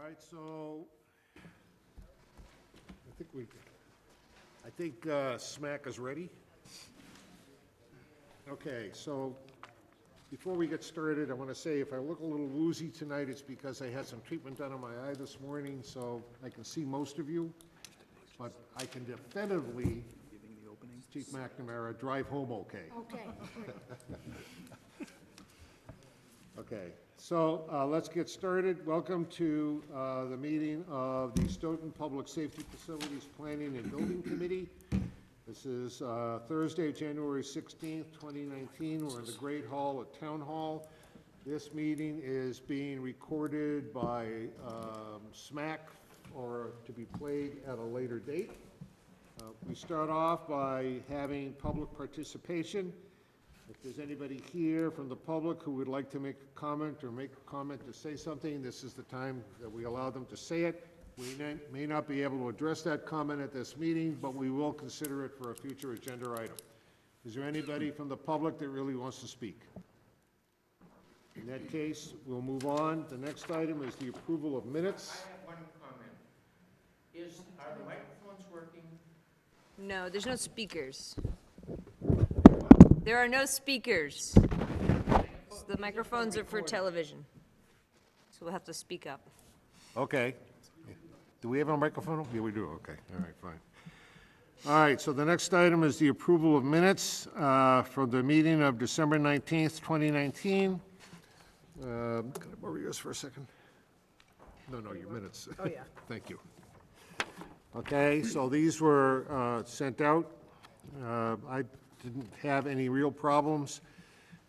All right, so I think Smack is ready. Okay, so before we get started, I want to say if I look a little woozy tonight, it's because I had some treatment done on my eye this morning, so I can see most of you, but I can definitively, Chief McNamara, drive home okay. Okay. Okay, so let's get started. Welcome to the meeting of the Stoughton Public Safety Facilities Planning and Building Committee. This is Thursday, January 16th, 2019. We're in the Great Hall at Town Hall. This meeting is being recorded by SMAC or to be played at a later date. We start off by having public participation. If there's anybody here from the public who would like to make a comment or make a comment to say something, this is the time that we allow them to say it. We may not be able to address that comment at this meeting, but we will consider it for a future agenda item. Is there anybody from the public that really wants to speak? In that case, we'll move on. The next item is the approval of minutes. I have one comment. Are the microphones working? No, there's no speakers. There are no speakers. So the microphones are for television. So we'll have to speak up. Okay. Do we have a microphone? Yeah, we do. Okay. All right, fine. All right, so the next item is the approval of minutes for the meeting of December 19th, 2019. Can I borrow yours for a second? No, your minutes. Oh, yeah. Thank you. Okay, so these were sent out. I didn't have any real problems,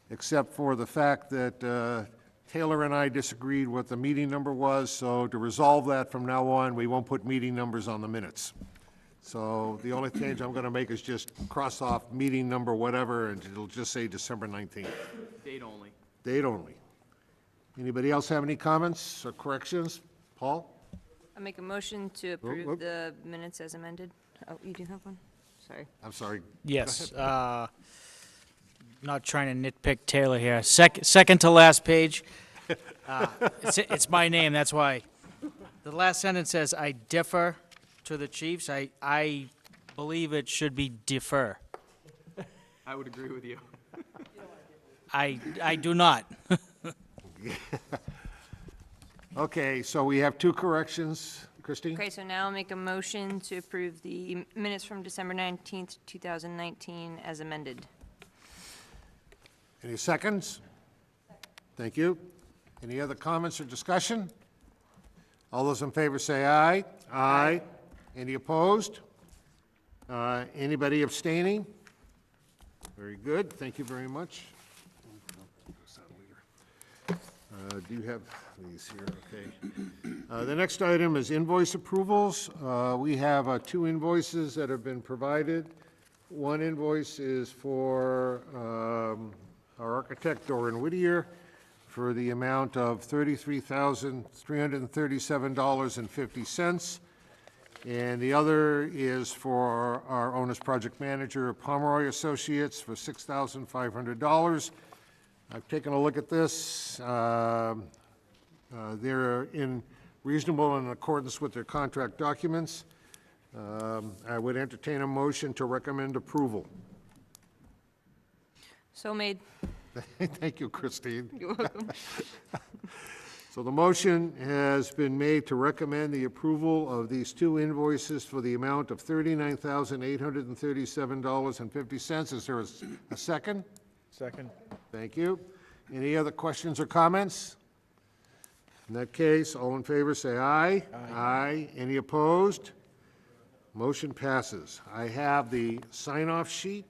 except for the fact that Taylor and I disagreed what the meeting number was, so to resolve that from now on, we won't put meeting numbers on the minutes. So the only change I'm going to make is just cross off meeting number whatever, and it'll just say December 19th. Date only. Date only. Anybody else have any comments or corrections? Paul? I make a motion to approve the minutes as amended. Oh, you do have one? Sorry. I'm sorry. Yes, not trying to nitpick Taylor here. Second to last page. It's my name, that's why. The last sentence says, "I differ to the chiefs." I believe it should be defer. I would agree with you. I do not. Okay, so we have two corrections. Christine? Okay, so now I'll make a motion to approve the minutes from December 19th, 2019 as amended. Any seconds? Thank you. Any other comments or discussion? All those in favor say aye. Aye. Any opposed? Anybody abstaining? Very good. Thank you very much. Do you have these here? Okay. The next item is invoice approvals. We have two invoices that have been provided. One invoice is for our architect, Doran Whittier, for the amount of $33,337.50. And the other is for our owner's project manager, Pomeroy Associates, for $6,500. I've taken a look at this. They're reasonable in accordance with their contract documents. I would entertain a motion to recommend approval. So made. Thank you, Christine. You're welcome. So the motion has been made to recommend the approval of these two invoices for the amount of $39,837.50. Is there a second? Second. Thank you. Any other questions or comments? In that case, all in favor say aye. Aye. Any opposed? Motion passes. I have the sign-off sheet,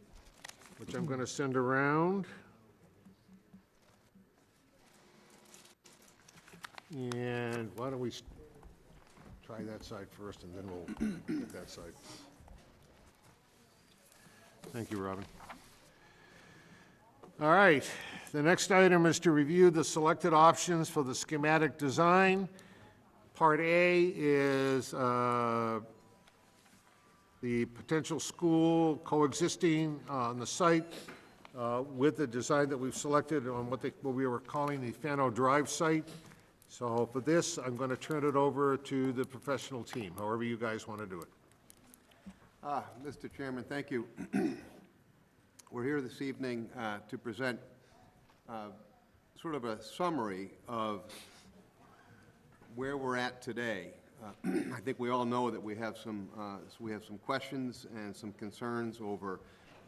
which I'm going to send around. And why don't we try that side first, and then we'll get that side. Thank you, Robin. All right, the next item is to review the selected options for the schematic design. Part A is the potential school coexisting on the site with the design that we've selected on what we were calling the Fano Drive site. So for this, I'm going to turn it over to the professional team, however you guys want to do it. Mr. Chairman, thank you. We're here this evening to present sort of a summary of where we're at today. I think we all know that we have some questions and some concerns over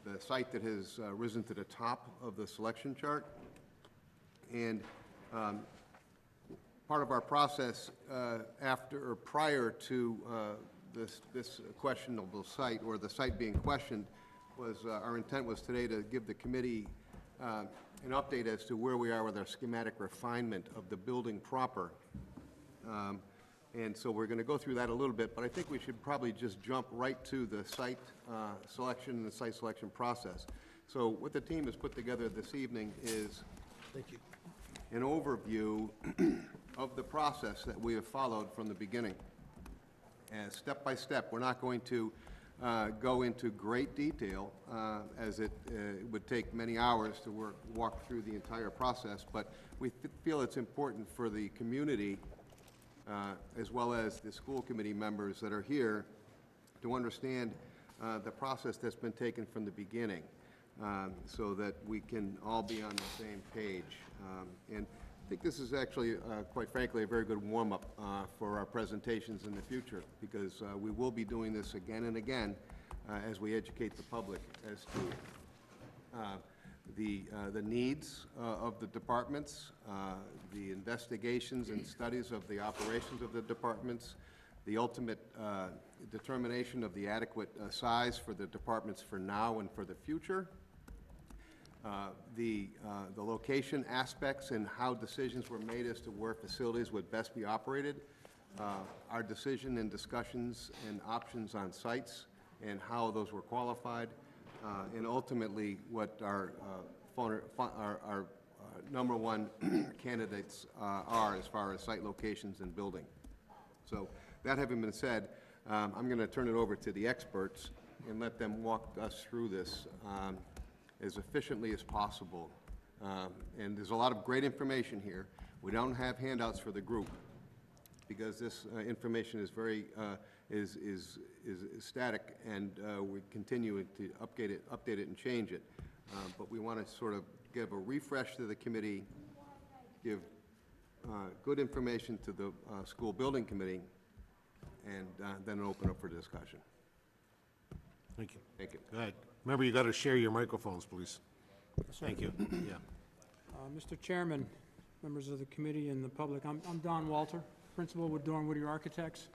the site that has risen to the top of the selection chart. And part of our process after or prior to this questionable site, or the site being questioned, was our intent was today to give the committee an update as to where we are with our schematic refinement of the building proper. And so we're going to go through that a little bit, but I think we should probably just jump right to the site selection and the site selection process. So what the team has put together this evening is an overview of the process that we have followed from the beginning. And step by step, we're not going to go into great detail, as it would take many hours to walk through the entire process, but we feel it's important for the community, as well as the school committee members that are here, to understand the process that's been taken from the beginning, so that we can all be on the same page. And I think this is actually, quite frankly, a very good warm-up for our presentations in the future, because we will be doing this again and again as we educate the public as to the needs of the departments, the investigations and studies of the operations of the departments, the ultimate determination of the adequate size for the departments for now and for the future, the location aspects and how decisions were made as to where facilities would best be operated, our decision and discussions and options on sites and how those were qualified, and ultimately what our number one candidates are as far as site locations and building. So that having been said, I'm going to turn it over to the experts and let them walk us through this as efficiently as possible. And there's a lot of great information here. We don't have handouts for the group because this information is very is static, and we continue to update it and change it. But we want to sort of give a refresh to the committee, give good information to the school building committee, and then open up for discussion. Thank you. Thank you. Go ahead. Remember, you got to share your microphones, please. Thank you. Yeah. Mr. Chairman, members of the committee and the public, I'm Don Walter, principal with Dorn Whittier Architects,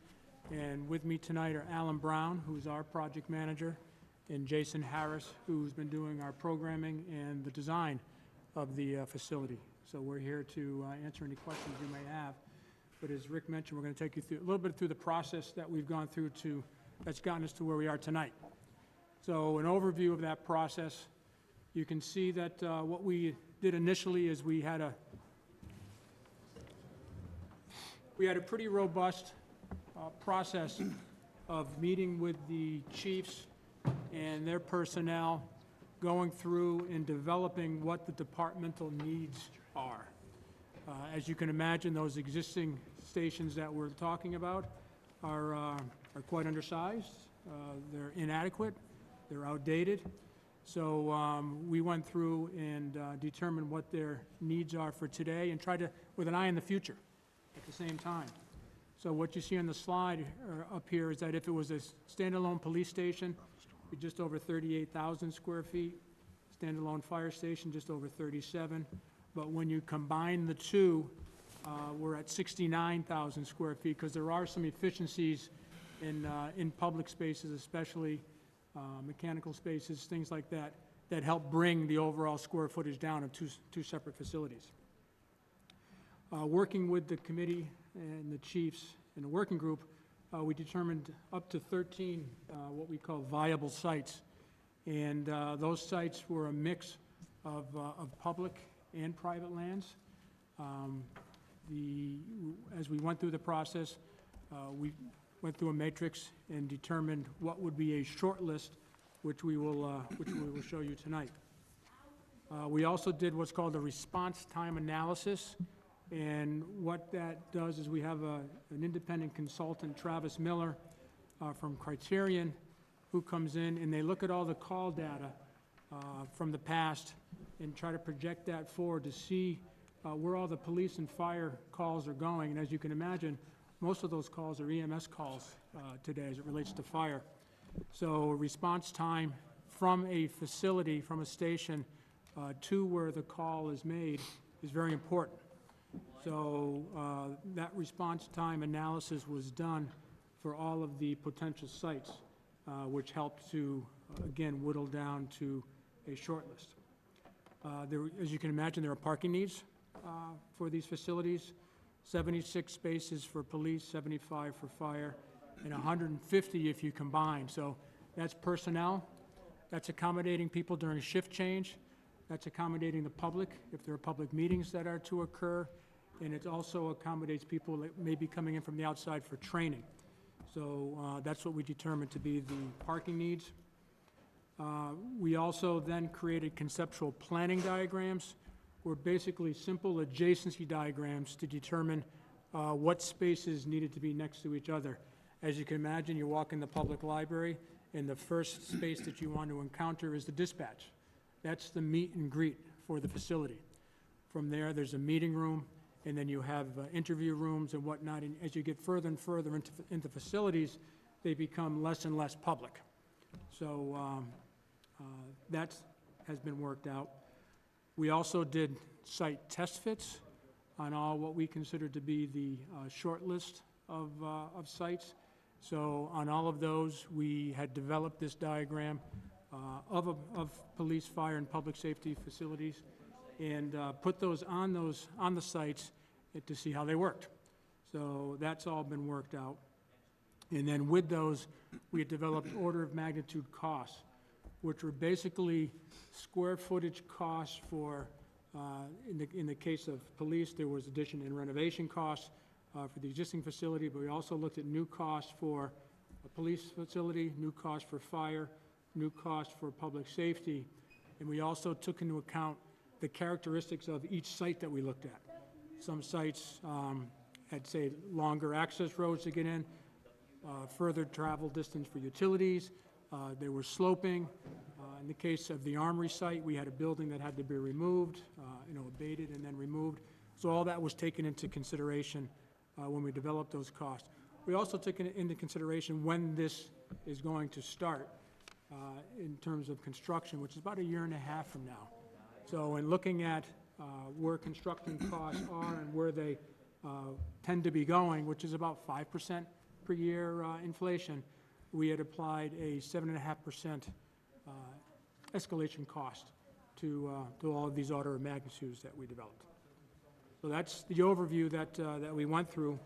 and with me tonight are Alan Brown, who's our project manager, and Jason Harris, who's been doing our programming and the design of the facility. So we're here to answer any questions you may have. But as Rick mentioned, we're going to take you through a little bit through the process that we've gone through that's gotten us to where we are tonight. So an overview of that process, you can see that what we did initially is we had a pretty robust process of meeting with the chiefs and their personnel, going through and developing what the departmental needs are. As you can imagine, those existing stations that we're talking about are quite undersized, they're inadequate, they're outdated. So we went through and determined what their needs are for today and tried to, with an eye in the future at the same time. So what you see on the slide up here is that if it was a standalone police station, it'd be just over 38,000 square feet. Standalone fire station, just over 37. But when you combine the two, we're at 69,000 square feet, because there are some efficiencies in public spaces, especially mechanical spaces, things like that, that help bring the overall square footage down of two separate facilities. Working with the committee and the chiefs and the working group, we determined up to 13 what we call viable sites. And those sites were a mix of public and private lands. As we went through the process, we went through a matrix and determined what would be a short list, which we will show you tonight. We also did what's called a response time analysis, And what that does is we have an independent consultant, Travis Miller, from Criterion, who comes in and they look at all the call data from the past and try to project that forward to see where all the police and fire calls are going. And as you can imagine, most of those calls are EMS calls today as it relates to fire. So response time from a facility, from a station, to where the call is made is very important. So that response time analysis was done for all of the potential sites, which helped to, again, whittle down to a short list. As you can imagine, there are parking needs for these facilities, 76 spaces for police, 75 for fire, and 150 if you combine. So that's personnel, that's accommodating people during shift change, that's accommodating the public if there are public meetings that are to occur, and it also accommodates people that may be coming in from the outside for training. So that's what we determined to be the parking needs. We also then created conceptual planning diagrams, were basically simple adjacency diagrams to determine what spaces needed to be next to each other. As you can imagine, you walk in the public library, and the first space that you want to encounter is the dispatch. That's the meet and greet for the facility. From there, there's a meeting room, and then you have interview rooms and whatnot. And as you get further and further into facilities, they become less and less public. So that has been worked out. We also did site test fits on all what we consider to be the short list of sites. So on all of those, we had developed this diagram of police, fire, and public safety facilities, and put those on the sites to see how they worked. So that's all been worked out. And then with those, we had developed order of magnitude costs, which were basically square footage costs for, in the case of police, there was addition and renovation costs for the existing facility, but we also looked at new costs for a police facility, new costs for fire, new costs for public safety, and we also took into account the characteristics of each site that we looked at. Some sites had, say, longer access roads to get in, further travel distance for utilities. They were sloping. In the case of the Armory site, we had a building that had to be removed, abated and then removed. So all that was taken into consideration when we developed those costs. We also took into consideration when this is going to start in terms of construction, which is about 1.5 years from now. So in looking at where construction costs are and where they tend to be going, which is about 5% per year inflation, we had applied a 7.5% escalation cost to all of these order of magnitudes that we developed. So that's the overview that we went through.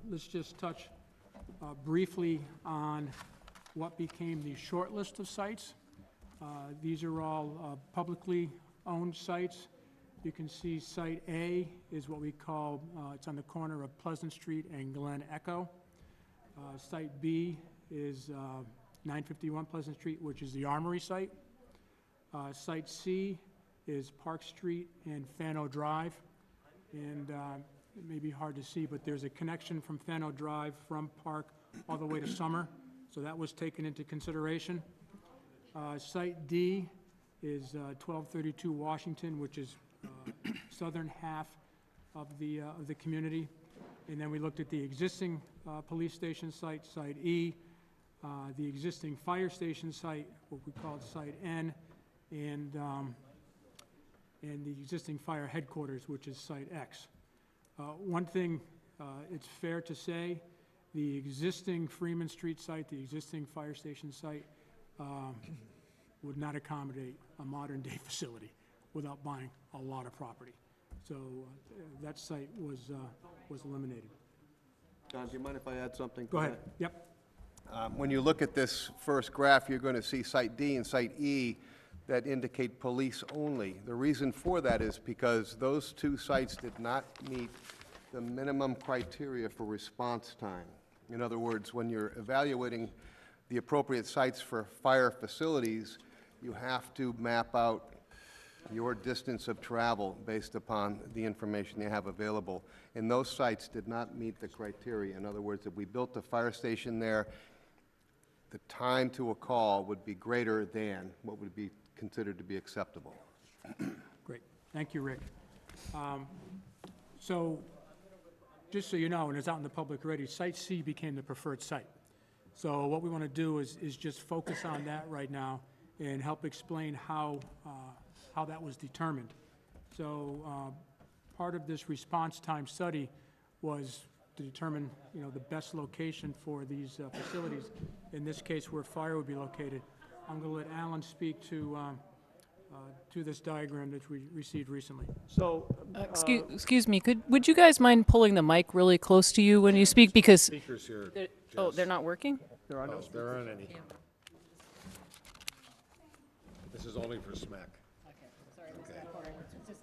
Let's just touch briefly on what became the short list of sites. These are all publicly owned sites. You can see Site A is what we call, it's on the corner of Pleasant Street and Glen Echo. Site B is 951 Pleasant Street, which is the Armory site. Site C is Park Street and Fano Drive. And it may be hard to see, but there's a connection from Fano Drive from Park all the way to Summer. So that was taken into consideration. Site D is 1232 Washington, which is southern half of the community. And then we looked at the existing police station site, Site E, the existing fire station site, what we called Site N, and the existing fire headquarters, which is Site X. One thing, it's fair to say, the existing Freeman Street site, the existing fire station site, would not accommodate a modern-day facility without buying a lot of property. So that site was eliminated. John, do you mind if I add something to Go ahead. that? Yep. When you look at this first graph, you're going to see Site D and Site E that indicate police only. The reason for that is because those two sites did not meet the minimum criteria for response time. In other words, when you're evaluating the appropriate sites for fire facilities, you have to map out your distance of travel based upon the information you have available. And those sites did not meet the criteria. In other words, if we built a fire station there, the time to a call would be greater than what would be considered to be acceptable. Great. Thank you, Rick. So, just so you know, and it's out in the public already, Site C became the preferred site. So what we want to do is just focus on that right now and help explain how that was determined. So part of this response time study was to determine, the best location for these facilities, in this case where fire would be located. I'm going to let Alan speak to this diagram that we received recently. So, Excuse me, would you guys mind pulling the mic really close to you when you speak, because, Speakers here. oh, they're not working? there are no, There aren't any. This is only for SMAC. Okay.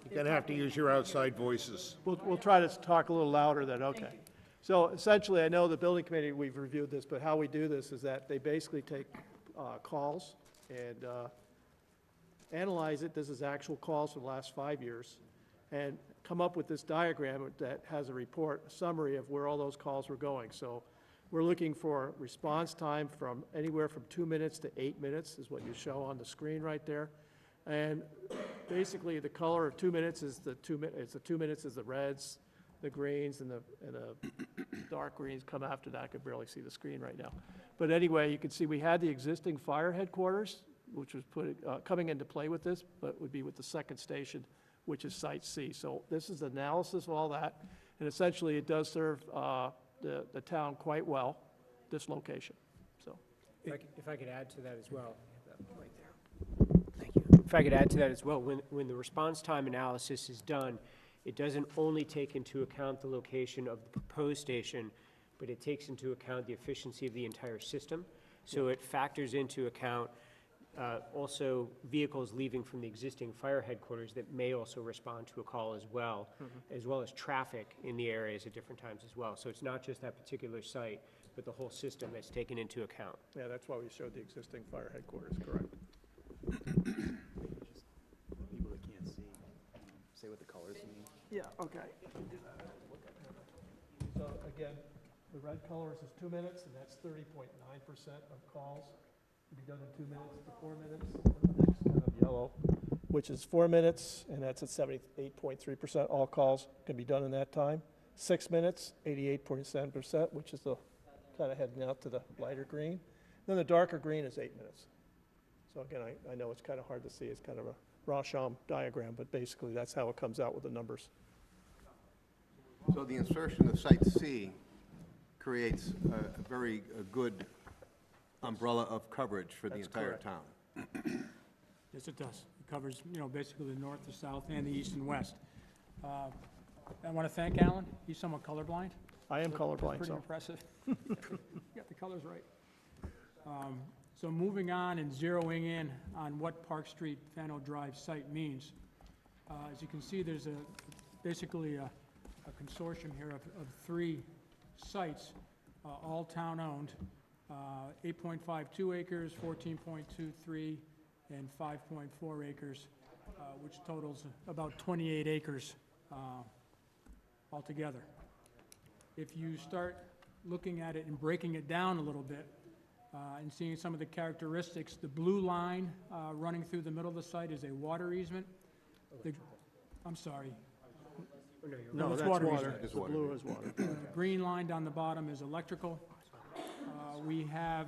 You're gonna have to use your outside voices. we'll try to talk a little louder then, okay. So essentially, I know the building committee, we've reviewed this, but how we do this is that they basically take calls and analyze it, this is actual calls for the last 5 years, and come up with this diagram that has a report, a summary of where all those calls were going. So we're looking for response time from anywhere from 2 minutes to 8 minutes is what you show on the screen right there. And basically, the color of 2 minutes is the 2 minutes is the reds, the greens, and the dark greens come after that. I can barely see the screen right now. But anyway, you can see we had the existing fire headquarters, which was coming into play with this, but would be with the second station, which is Site C. So this is analysis of all that, and essentially it does serve the town quite well, this location, so. If I could add to that as well. Right there. Thank you. If I could add to that as well, when the response time analysis is done, it doesn't only take into account the location of the proposed station, but it takes into account the efficiency of the entire system. So it factors into account also vehicles leaving from the existing fire headquarters that may also respond to a call as well as traffic in the areas at different times as well. So it's not just that particular site, but the whole system that's taken into account. Yeah, that's why we showed the existing fire headquarters, correct. People that can't see, say what the colors mean. Yeah, okay. So again, the red colors is 2 minutes, and that's 30.9% of calls to be done in 2 minutes to 4 minutes. The next kind of yellow, which is 4 minutes, and that's at 78.3%. All calls can be done in that time. 6 minutes, 88.7%, which is the kind of heading out to the lighter green. Then the darker green is 8 minutes. So again, I know it's kind of hard to see. It's kind of a Rorschach diagram, but basically that's how it comes out with the numbers. So the insertion of Site C creates a very good umbrella of coverage for the entire town. Yes, it does. It covers, basically the north, the south, and the east and west. I want to thank Alan. He's somewhat colorblind. I am That's colorblind, pretty so. impressive. You got the colors right. So moving on and zeroing in on what Park Street Fano Drive site means. As you can see, there's basically a consortium here of 3 sites, all town-owned, 8.52 acres, 14.23, and 5.4 acres, which totals about 28 acres altogether. If you start looking at it and breaking it down a little bit and seeing some of the characteristics, the blue line running through the middle of the site is a water easement. I'm sorry. No, it's that's water water. easement. The blue is water. The green line down the bottom is electrical. We have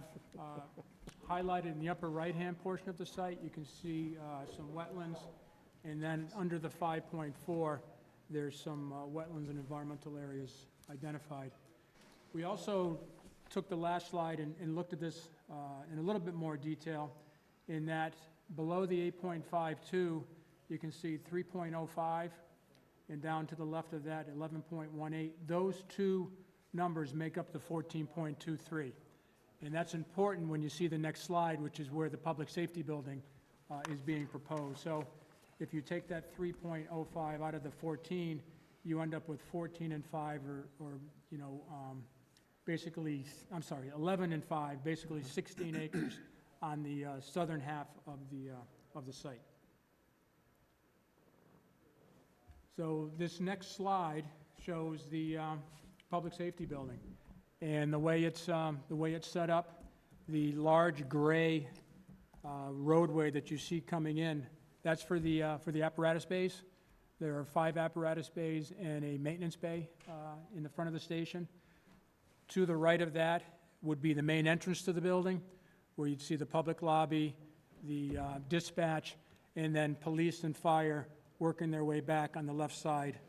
highlighted in the upper right-hand portion of the site, you can see some wetlands. And then under the 5.4, there's some wetlands and environmental areas identified. We also took the last slide and looked at this in a little bit more detail, in that below the 8.52, you can see 3.05, and down to the left of that, 11.18. Those 2 numbers make up the 14.23. And that's important when you see the next slide, which is where the public safety building is being proposed. So if you take that 3.05 out of the 14, you end up with 14 and 5, or basically, I'm sorry, 11 and 5, basically 16 acres on the southern half of the site. So this next slide shows the public safety building. And the way it's set up, the large gray roadway that you see coming in, that's for the apparatus bays. There are 5 apparatus bays and a maintenance bay in the front of the station. To the right of that would be the main entrance to the building, where you'd see the public lobby, the dispatch, and then police and fire working their way back on the left side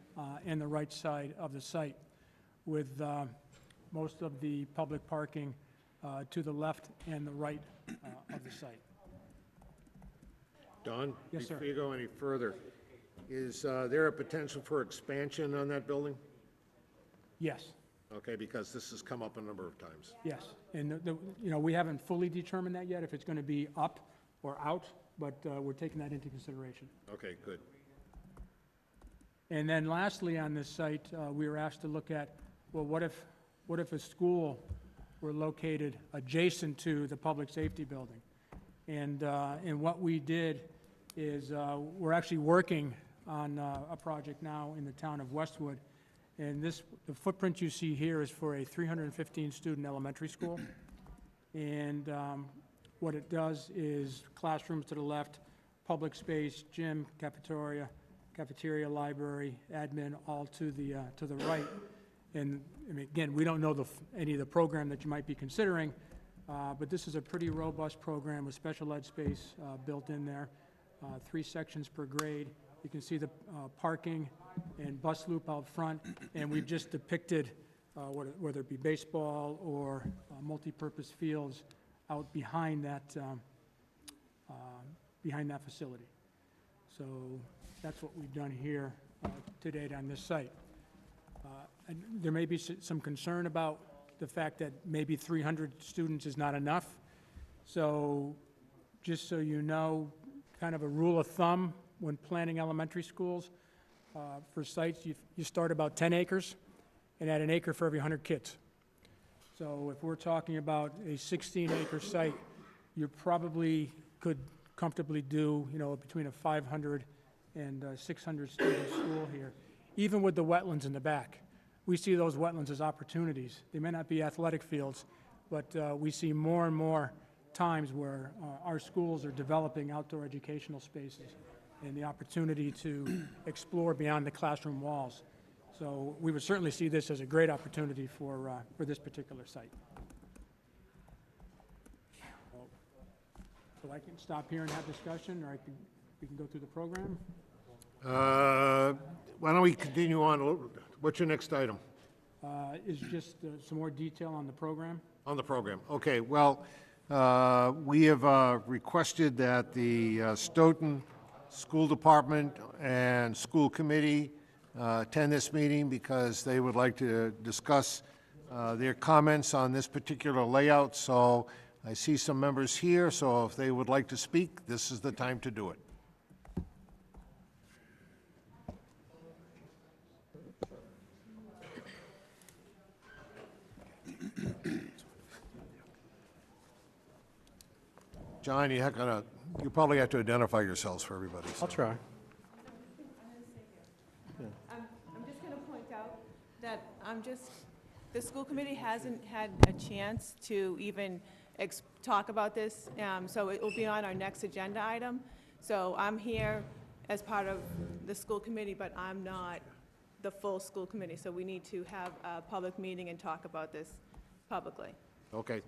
and the right side of the site, with most of the public parking to the left and the right of the site. Don? Yes, sir. Before you go any further, is there a potential for expansion on that building? Yes, Okay, because this has come up a number of times. yes. And, you know, we haven't fully determined that yet, if it's going to be up or out, but we're taking that into consideration. Okay, good. And then lastly, on this site, we were asked to look at, well, what if a school were located adjacent to the public safety building? And what we did is, we're actually working on a project now in the town of Westwood. And the footprint you see here is for a 315-student elementary school. And what it does is classrooms to the left, public space, gym, cafeteria, library, admin, all to the right. And I mean, again, we don't know any of the program that you might be considering, but this is a pretty robust program with special ed space built in there, 3 sections per grade. You can see the parking and bus loop out front, and we've just depicted whether it be baseball or multi-purpose fields out behind that facility. So that's what we've done here to date on this site. And there may be some concern about the fact that maybe 300 students is not enough. So just so you know, kind of a rule of thumb when planning elementary schools, for sites, you start about 10 acres and add an acre for every 100 kids. So if we're talking about a 16-acre site, you probably could comfortably do, you know, between a 500 and 600 student school here, even with the wetlands in the back. We see those wetlands as opportunities. They may not be athletic fields, but we see more and more times where our schools are developing outdoor educational spaces and the opportunity to explore beyond the classroom walls. So we would certainly see this as a great opportunity for this particular site. So I can stop here and have discussion, or we can go through the program. Why don't we continue on? What's your next item? Is just some more detail on the program. On the program. Okay, well, we have requested that the Stoughton School Department and School Committee attend this meeting because they would like to discuss their comments on this particular layout. So I see some members here, so if they would like to speak, this is the time to do it. John, you probably have to identify yourselves for everybody. so. I'll try. I'm just going to point out that the school committee hasn't had a chance to even talk about this, so it will be on our next agenda item. So I'm here as part of the school committee, but I'm not the full school committee, so we need to have a public meeting and talk about this publicly. Okay.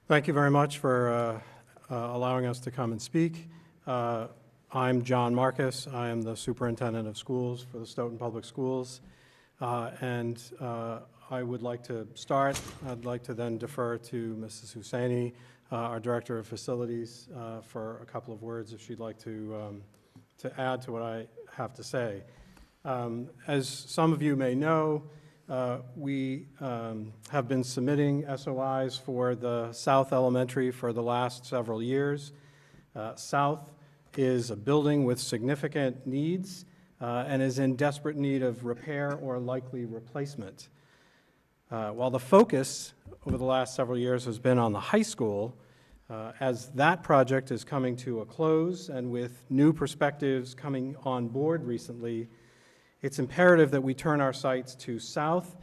Thank you very much for allowing us to come and speak. I'm John Marcus. I am the superintendent of schools for the Stoughton Public Schools. And I would like to start. I'd like to then defer to Mrs. Hussaini, our Director of Facilities, for a couple of words if she'd like to add to what I have to say. As some of you may know, we have been submitting SOIs for the South Elementary for the last several years. South is a building with significant needs and is in desperate need of repair or likely replacement. While the focus over the last several years has been on the high school, as that project is coming to a close and with new perspectives coming on board recently, it's imperative that we turn our sights to South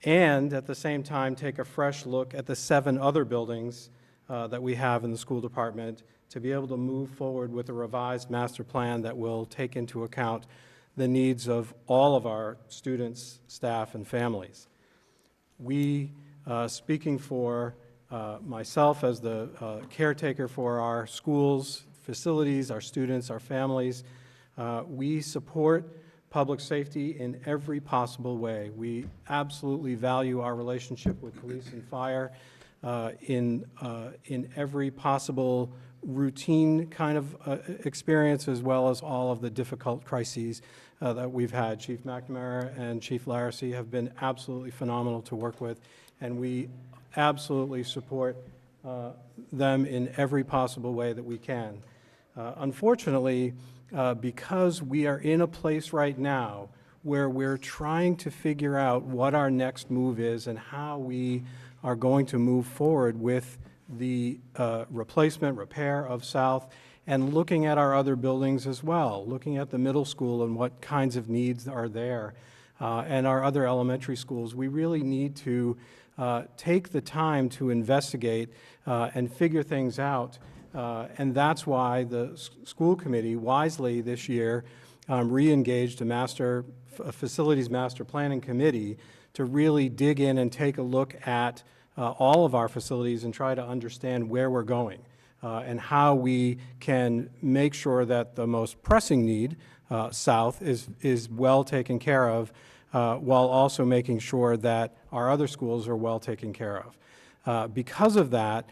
and at the same time take a fresh look at the 7 other buildings that we have in the school department to be able to move forward with a revised master plan that will take into account the needs of all of our students, staff, and families. We, speaking for myself as the caretaker for our schools, facilities, our students, our families, we support public safety in every possible way. We absolutely value our relationship with police and fire in every possible routine kind of experience, as well as all of the difficult crises that we've had. Chief McNamara and Chief Laracy have been absolutely phenomenal to work with, and we absolutely support them in every possible way that we can. Unfortunately, because we are in a place right now where we're trying to figure out what our next move is and how we are going to move forward with the replacement, repair of South, and looking at our other buildings as well, looking at the middle school and what kinds of needs are there, and our other elementary schools. We really need to take the time to investigate and figure things out. And that's why the school committee wisely this year re-engaged a facilities master planning committee to really dig in and take a look at all of our facilities and try to understand where we're going and how we can make sure that the most pressing need, South, is well taken care of, while also making sure that our other schools are well taken care of. Because of that,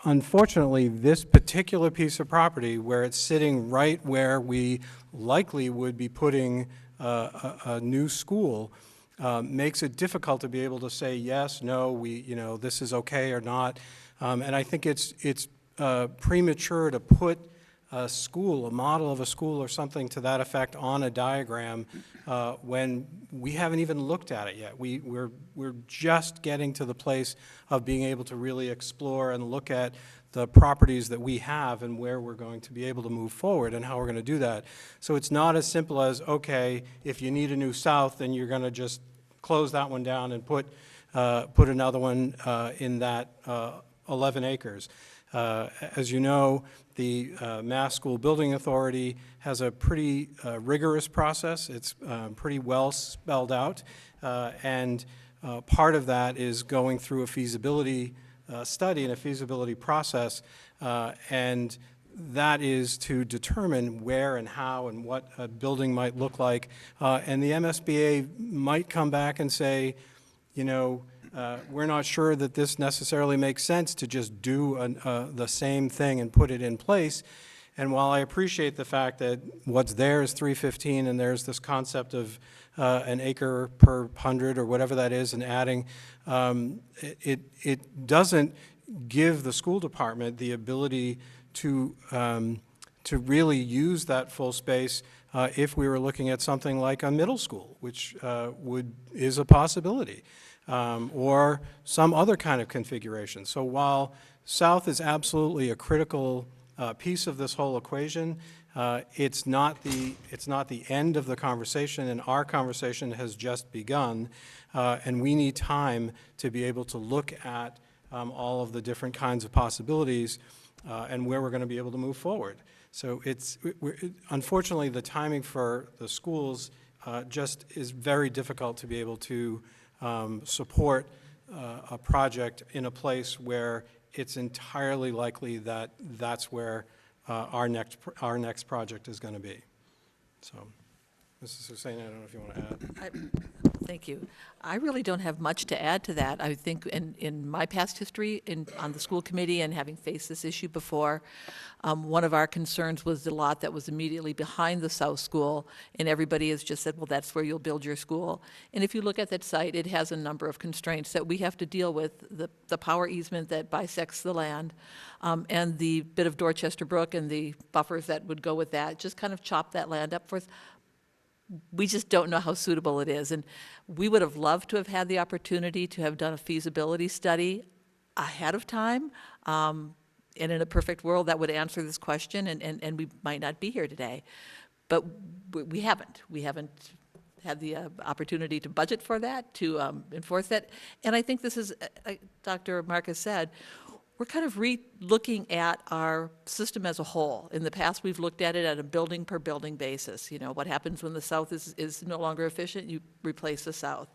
unfortunately, this particular piece of property, where it's sitting right where we likely would be putting a new school, makes it difficult to be able to say yes, no, this is okay or not. And I think it's premature to put a school, a model of a school or something to that effect on a diagram when we haven't even looked at it yet. We're just getting to the place of being able to really explore and look at the properties that we have and where we're going to be able to move forward and how we're going to do that. So it's not as simple as, okay, if you need a new South, then you're going to just close that one down and put another one in that 11 acres. As you know, the Mass School Building Authority has a pretty rigorous process. It's pretty well spelled out, and part of that is going through a feasibility study and a feasibility process, and that is to determine where and how and what a building might look like. And the MSBA might come back and say, we're not sure that this necessarily makes sense to just do the same thing and put it in place. And while I appreciate the fact that what's there is 315 and there's this concept of an acre per 100 or whatever that is and adding, it doesn't give the school department the ability to really use that full space if we were looking at something like a middle school, which is a possibility. Or some other kind of configuration. So while South is absolutely a critical piece of this whole equation, it's not the end of the conversation, and our conversation has just begun, and we need time to be able to look at all of the different kinds of possibilities and where we're going to be able to move forward. So unfortunately, the timing for the schools just is very difficult to be able to support a project in a place where it's entirely likely that that's where our next project is going to be. So, Mrs. Hussain, I don't know if you want to add. Thank you. I really don't have much to add to that. I think in my past history on the school committee and having faced this issue before, one of our concerns was the lot that was immediately behind the South School, and everybody has just said, well, that's where you'll build your school. And if you look at that site, it has a number of constraints that we have to deal with, the power easement that bisects the land, and the bit of Dorchester Brook and the buffers that would go with that, just kind of chop that land up for us. we just don't know how suitable it is. And we would have loved to have had the opportunity to have done a feasibility study ahead of time. And in a perfect world, that would answer this question, and we might not be here today. But we haven't. We haven't had the opportunity to budget for that, to enforce that. And I think this is, Dr. Marcus said, we're kind of re-looking at our system as a whole. In the past, we've looked at it at a building-per-building basis. You know, what happens when the south is no longer efficient? You replace the south.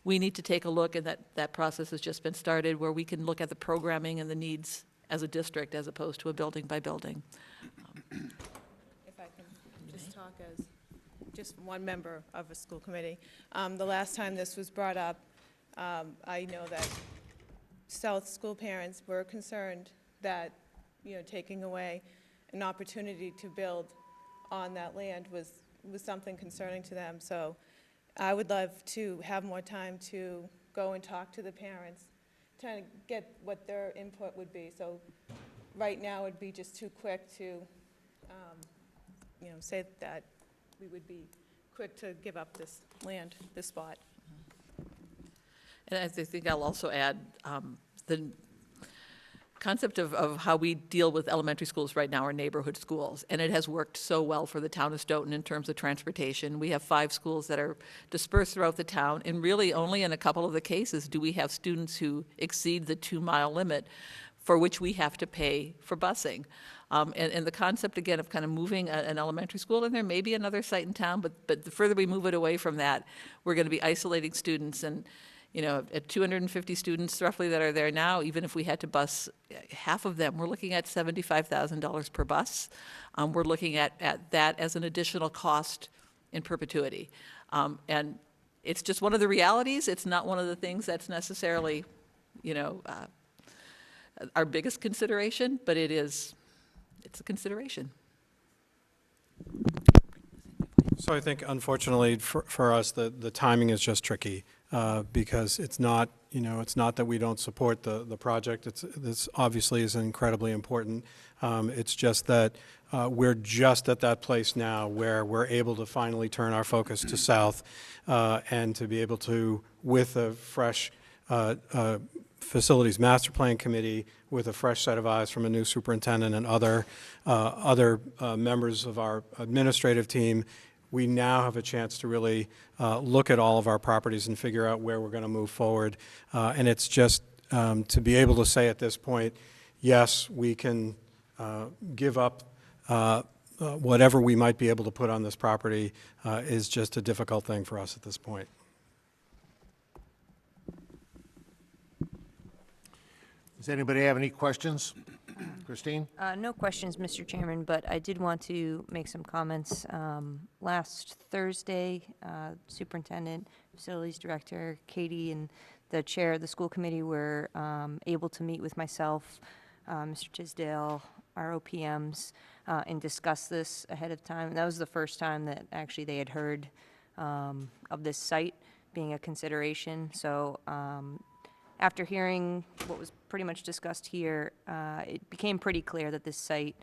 We need to take a look, and that process has just been started, where we can look at the programming and the needs as a district as opposed to a building-by-building. If I can just talk as just one member of a school committee. The last time this was brought up, I know that South school parents were concerned that, you know, taking away an opportunity to build on that land was something concerning to them. So I would love to have more time to go and talk to the parents, trying to get what their input would be. So right now, it'd be just too quick to, you know, say that we would be quick to give up this land, this spot. And I think I'll also add the concept of how we deal with elementary schools right now are neighborhood schools. And it has worked so well for the town of Stoughton in terms of transportation. We have 5 schools that are dispersed throughout the town, and really only in a couple of the cases do we have students who exceed the 2-mile limit, for which we have to pay for busing. And the concept, again, of kind of moving an elementary school, and there may be another site in town, but the further we move it away from that, we're going to be isolating students. And, you know, at 250 students roughly that are there now, even if we had to bus half of them, we're looking at $75,000 per bus. We're looking at that as an additional cost in perpetuity. And it's just one of the realities. It's not one of the things that's necessarily, you know, our biggest consideration, but it's a consideration. So I think unfortunately for us, the timing is just tricky because it's not, you know, it's not that we don't support the project. This obviously is incredibly important. It's just that we're just at that place now where we're able to finally turn our focus to south and to be able to, with a fresh facilities master plan committee, with a fresh set of eyes from a new superintendent and other members of our administrative team, we now have a chance to really look at all of our properties and figure out where we're going to move forward. And it's just to be able to say at this point, yes, we can give up whatever we might be able to put on this property is just a difficult thing for us at this point. Does anybody have any questions? Christine? No questions, Mr. Chairman, but I did want to make some comments. Last Thursday, Superintendent, Facilities Director, Katie, and the chair of the school committee were able to meet with myself, Mr. Tisdale, our OPMs, and discuss this ahead of time. And that was the first time that actually they had heard of this site being a consideration. So after hearing what was pretty much discussed here, it became pretty clear that this site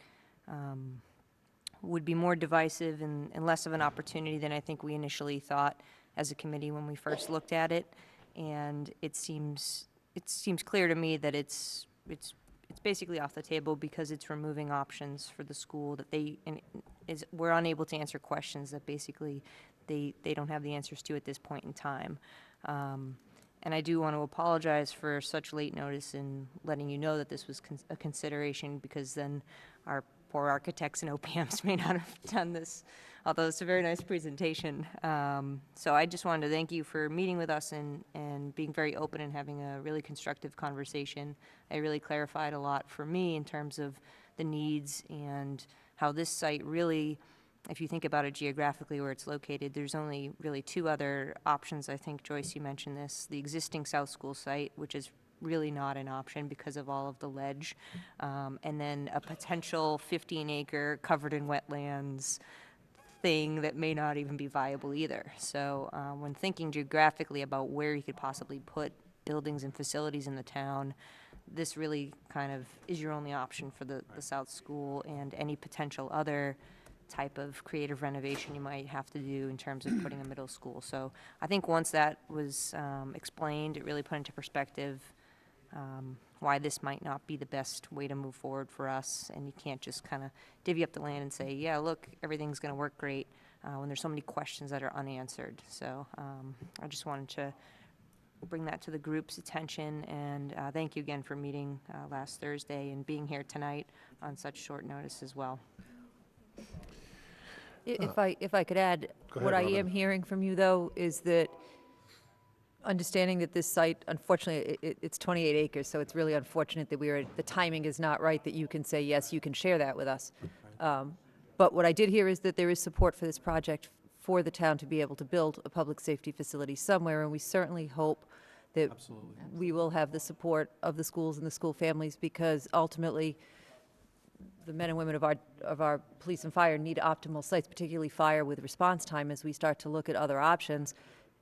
would be more divisive and less of an opportunity than I think we initially thought as a committee when we first looked at it. And it seems clear to me that it's basically off the table because it's removing options for the school that we're unable to answer questions that basically they don't have the answers to at this point in time. And I do want to apologize for such late notice in letting you know that this was a consideration, because then our poor architects and OPMs may not have done this, although it's a very nice presentation. So I just wanted to thank you for meeting with us and being very open and having a really constructive conversation. It really clarified a lot for me in terms of the needs and how this site really, if you think about it geographically where it's located, there's only really 2 other options. I think, Joyce, you mentioned this. The existing South School site, which is really not an option because of all of the ledge, and then a potential 15-acre covered in wetlands thing that may not even be viable either. So when thinking geographically about where you could possibly put buildings and facilities in the town, this really kind of is your only option for the South School, and any potential other type of creative renovation you might have to do in terms of putting a middle school. So I think once that was explained, it really put into perspective why this might not be the best way to move forward for us. And you can't just kind of divvy up the land and say, yeah, look, everything's going to work great, when there's so many questions that are unanswered. So I just wanted to bring that to the group's attention, and thank you again for meeting last Thursday and being here tonight on such short notice as well. If I could add, Go ahead, what I Robin. am hearing from you, though, is that understanding that this site, unfortunately, it's 28 acres, so it's really unfortunate that the timing is not right, that you can say, yes, you can share that with us. But what I did hear is that there is support for this project for the town to be able to build a public safety facility somewhere, and we certainly hope that we will have the support of the schools and the school families, because ultimately, the men and women of our police and fire need optimal sites, particularly fire with response time, as we start to look at other options.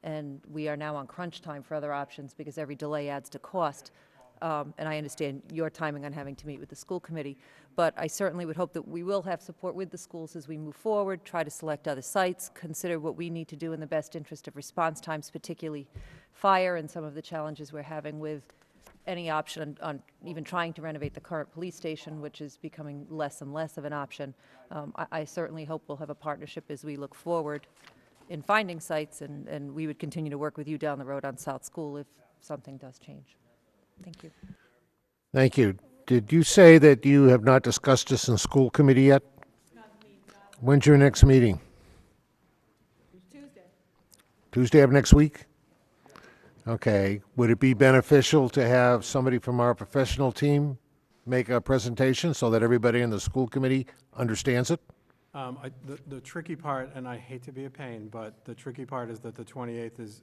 And we are now on crunch time for other options because every delay adds to cost. And I understand your timing on having to meet with the school committee, but I certainly would hope that we will have support with the schools as we move forward, try to select other sites, consider what we need to do in the best interest of response times, particularly fire and some of the challenges we're having with any option on even trying to renovate the current police station, which is becoming less and less of an option. I certainly hope we'll have a partnership as we look forward in finding sites, and we would continue to work with you down the road on South School if something does change. Thank you. Thank you. Did you say that you have not discussed this in school committee yet? When's your next meeting? Tuesday. Tuesday of next week? Okay. Would it be beneficial to have somebody from our professional team make a presentation so that everybody in the school committee understands it? The tricky part, and I hate to be a pain, but the tricky part is that the 28th is,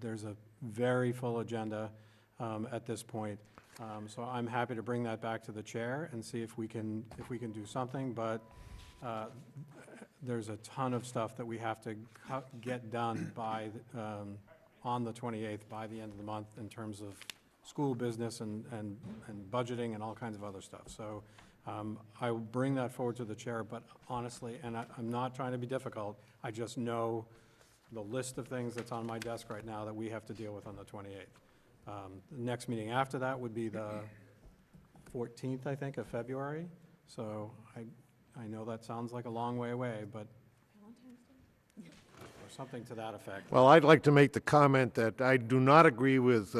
there's a very full agenda at this point. So I'm happy to bring that back to the chair and see if we can do something, but there's a ton of stuff that we have to get done by, on the 28th, by the end of the month, in terms of school business and budgeting and all kinds of other stuff. So I will bring that forward to the chair, but honestly, and I'm not trying to be difficult, I just know the list of things that's on my desk right now that we have to deal with on the 28th. The next meeting after that would be the 14th, I think, of February. So I know that sounds like a long way away, but or something to that effect. Well, I'd like to make the comment that I do not agree with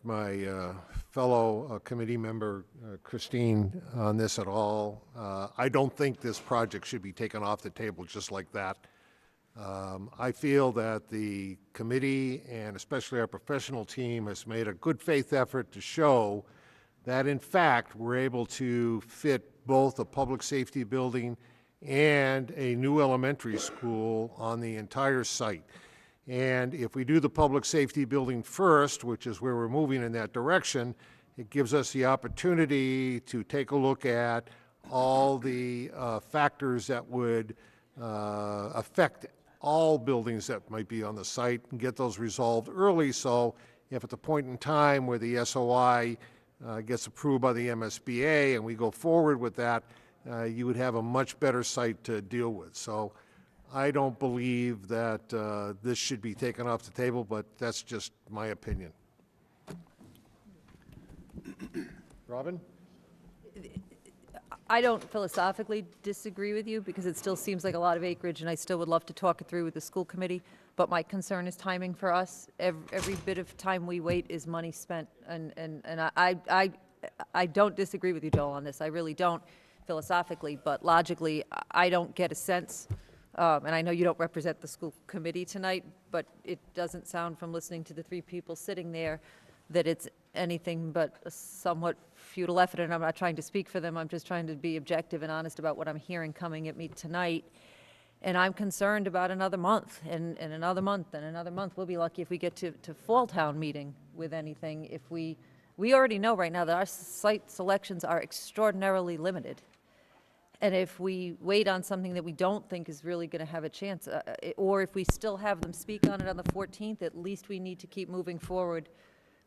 my fellow committee member, Christine, on this at all. I don't think this project should be taken off the table just like that. I feel that the committee, and especially our professional team, has made a good faith effort to show that, in fact, we're able to fit both a public safety building and a new elementary school on the entire site. And if we do the public safety building first, which is where we're moving in that direction, it gives us the opportunity to take a look at all the factors that would affect all buildings that might be on the site and get those resolved early. So if at the point in time where the SOI gets approved by the MSBA and we go forward with that, you would have a much better site to deal with. So I don't believe that this should be taken off the table, but that's just my opinion. Robin? I don't philosophically disagree with you, because it still seems like a lot of acreage, and I still would love to talk it through with the school committee, but my concern is timing for us. Every bit of time we wait is money spent, and I don't disagree with you, Joel, on this. I really don't philosophically, but logically, I don't get a sense, and I know you don't represent the school committee tonight, but it doesn't sound from listening to the three people sitting there that it's anything but a somewhat futile effort, and I'm not trying to speak for them. I'm just trying to be objective and honest about what I'm hearing coming at me tonight. And I'm concerned about another month, and another month, and another month. We'll be lucky if we get to fall town meeting with anything. If we already know right now that our site selections are extraordinarily limited. And if we wait on something that we don't think is really going to have a chance, or if we still have them speak on it on the 14th, at least we need to keep moving forward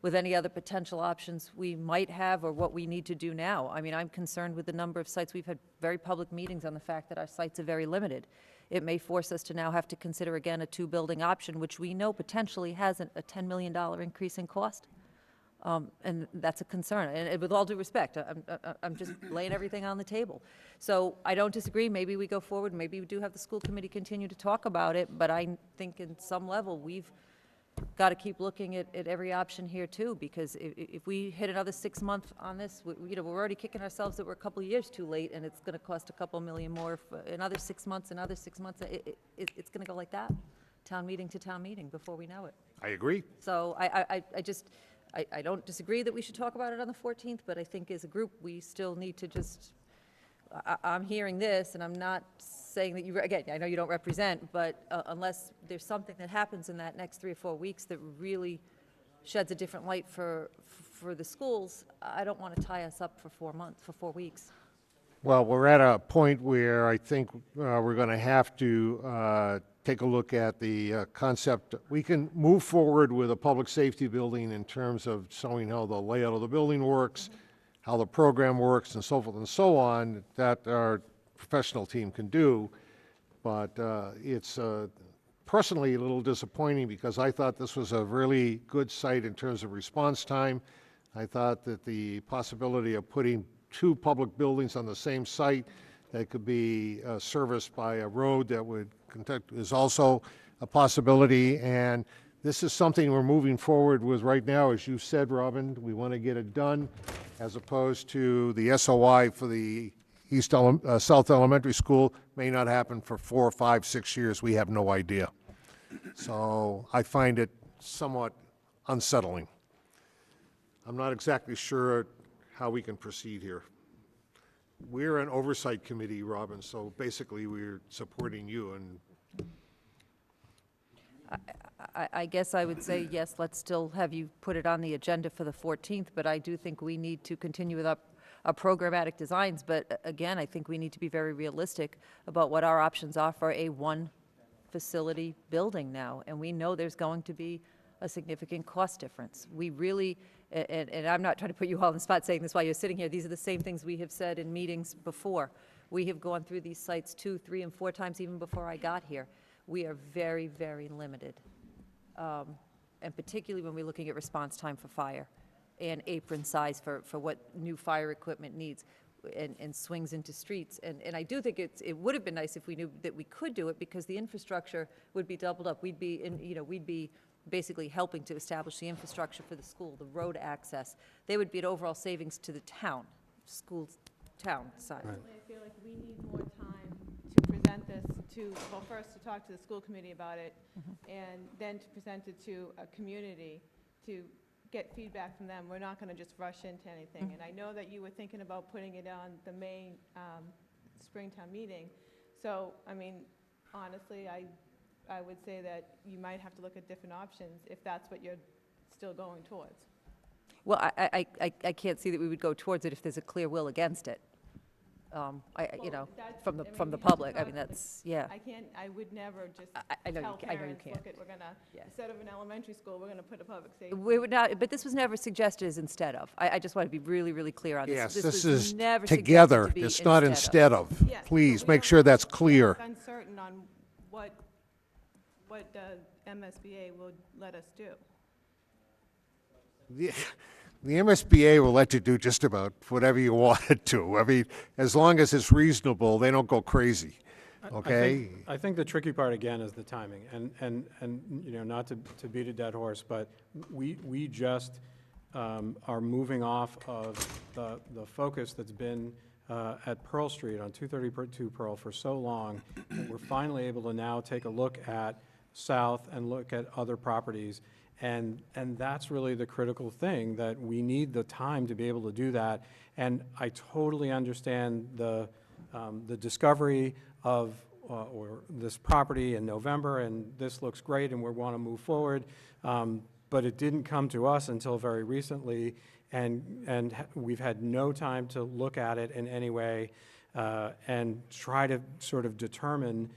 with any other potential options we might have or what we need to do now. I mean, I'm concerned with the number of sites. We've had very public meetings on the fact that our sites are very limited. It may force us to now have to consider again a two-building option, which we know potentially has a $10 million increase in cost. And that's a concern, and with all due respect, I'm just laying everything on the table. So I don't disagree, maybe we go forward, maybe we do have the school committee continue to talk about it, but I think in some level, we've got to keep looking at every option here too, because if we hit another 6 months on this, you know, we're already kicking ourselves that we're a couple of years too late, and it's going to cost a couple million more for another 6 months, it's going to go like that, town meeting to town meeting before we know it. I agree. So I don't disagree that we should talk about it on the 14th, but I think as a group, we still need to just, I'm hearing this, and I'm not saying that you, again, I know you don't represent, but unless there's something that happens in that next 3 or 4 weeks that really sheds a different light for the schools, I don't want to tie us up for 4 months, for 4 weeks. Well, we're at a point where I think we're going to have to take a look at the concept. We can move forward with a public safety building in terms of showing how the layout of the building works, how the program works, and so forth and so on, that our professional team can do. But it's personally a little disappointing because I thought this was a really good site in terms of response time. I thought that the possibility of putting 2 public buildings on the same site that could be serviced by a road that would conduct is also a possibility. And this is something we're moving forward with right now. As you said, Robin, we want to get it done, as opposed to the SOI for the South Elementary School may not happen for 4, 5, 6 years. We have no idea. So I find it somewhat unsettling. I'm not exactly sure how we can proceed here. We're an oversight committee, Robin, so basically we're supporting you. And I guess I would say, yes, let's still have you put it on the agenda for the 14th, but I do think we need to continue with our programmatic designs. But again, I think we need to be very realistic about what our options are for a one-facility building now. And we know there's going to be a significant cost difference. We really, and I'm not trying to put you all on the spot saying this while you're sitting here, these are the same things we have said in meetings before. We have gone through these sites 2, 3, and 4 times even before I got here. We are very, very limited. And particularly when we're looking at response time for fire and apron size for what new fire equipment needs and swings into streets. And I do think it would have been nice if we knew that we could do it, because the infrastructure would be doubled up. We'd be basically helping to establish the infrastructure for the school, the road access. They would be an overall savings to the town, town side. Personally, I feel like we need more time to present this to, well, first to talk to the school committee about it, and then to present it to a community to get feedback from them. We're not going to just rush into anything. And I know that you were thinking about putting it on the May Springtown meeting. So, I mean, honestly, I would say that you might have to look at different options if that's what you're still going towards. Well, I can't see that we would go towards it if there's a clear will against it. From the public, I mean, that's, yeah. I would never just I know tell you parents, can't. look, we're gonna, Yeah. instead of an elementary school, we're gonna put a public safety. We would not, but this was never suggested as instead of. I just want to be really, really clear on this. yes, This this was is never suggested together. to be It's not instead of. Yes, Please but we make don't- sure that's clear. we're uncertain on what MSBA will let us do. The MSBA will let you do just about whatever you want it to. I mean, as long as it's reasonable, they don't go crazy, okay? I think the tricky part, again, is the timing. And not to beat a dead horse, but we just are moving off of the focus that's been at Pearl Street on 232 Pearl for so long, that we're finally able to now take a look at South and look at other properties. And that's really the critical thing, that we need the time to be able to do that. And I totally understand the discovery of or this property in November, and this looks great, and we want to move forward. But it didn't come to us until very recently, and we've had no time to look at it in any way and try to sort of determine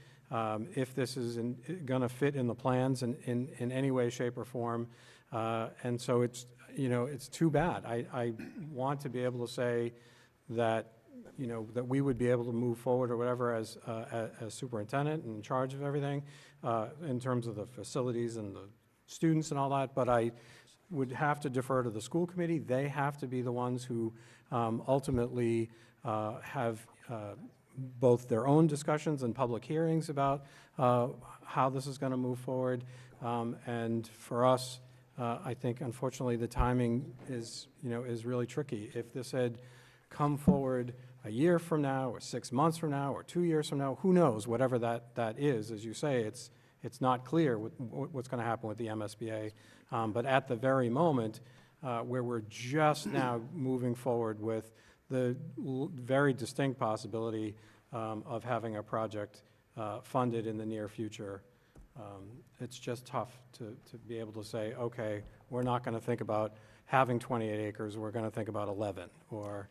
if this is going to fit in the plans in any way, shape, or form. And so it's, it's too bad. I want to be able to say that, that we would be able to move forward or whatever as superintendent and in charge of everything in terms of the facilities and the students and all that, but I would have to defer to the school committee. They have to be the ones who ultimately have both their own discussions and public hearings about how this is going to move forward. And for us, I think unfortunately the timing is, is really tricky. If this had come forward a year from now, or 6 months from now, or 2 years from now, who knows, whatever that is, as you say, it's not clear what's going to happen with the MSBA. But at the very moment, where we're just now moving forward with the very distinct possibility of having a project funded in the near future, it's just tough to be able to say, okay, we're not going to think about having 28 acres, we're going to think about 11, or...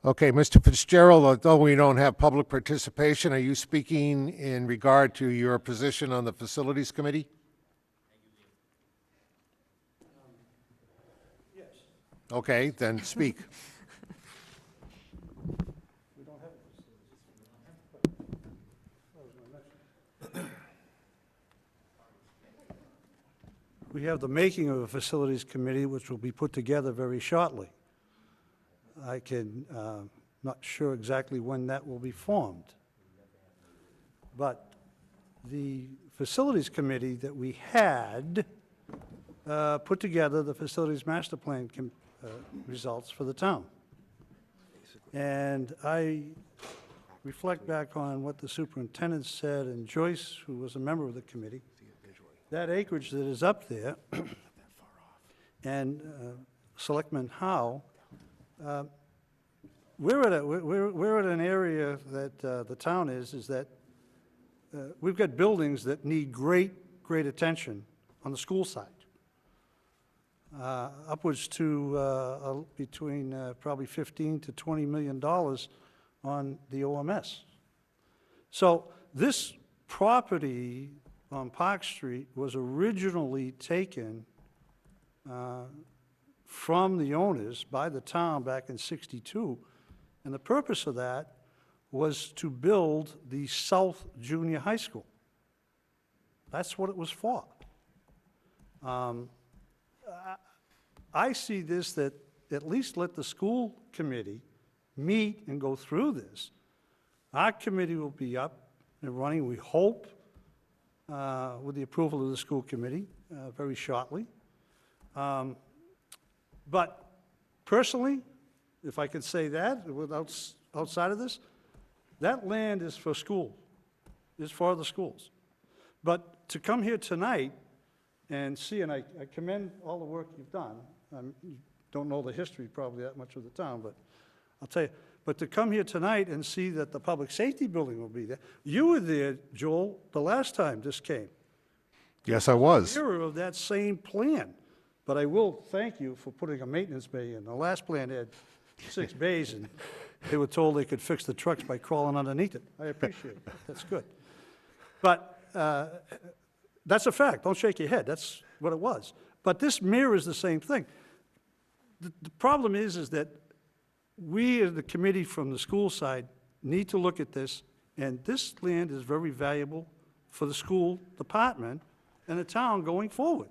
Okay, Mr. Fitzgerald, although we don't have public participation, are you speaking in regard to your position on the Facilities Committee? Yes. Okay, then speak. We have the making of a Facilities Committee, which will be put together very shortly. I can, not sure exactly when that will be formed. But the Facilities Committee that we had put together the Facilities Master Plan results for the town. And I reflect back on what the superintendent said, and Joyce, who was a member of the committee, that acreage that is up there, and Selectman Howe, we're at an area that the town is that we've got buildings that need great attention on the school side. Upwards to between probably $15 to $20 million on the OMS. So this property on Park Street was originally taken from the owners by the town back in '62, and the purpose of that was to build the South Junior High School. That's what it was for. I see this, that at least let the school committee meet and go through this. Our committee will be up and running, we hope, with the approval of the school committee very shortly. But personally, if I could say that without outside of this, that land is for school, is for the schools. But to come here tonight and see, and I commend all the work you've done. You don't know the history probably that much of the town, but I'll tell you. But to come here tonight and see that the public safety building will be there. You were there, Joel, the last time this came. Yes, I was. Mirror of that same plan. But I will thank you for putting a maintenance bay in. The last plan had 6 bays, and they were told they could fix the trucks by crawling underneath it. I appreciate it. That's good. But that's a fact. Don't shake your head. That's what it was. But this mirrors the same thing. The problem is that we, as the committee from the school side, need to look at this, and this land is very valuable for the school department and the town going forward.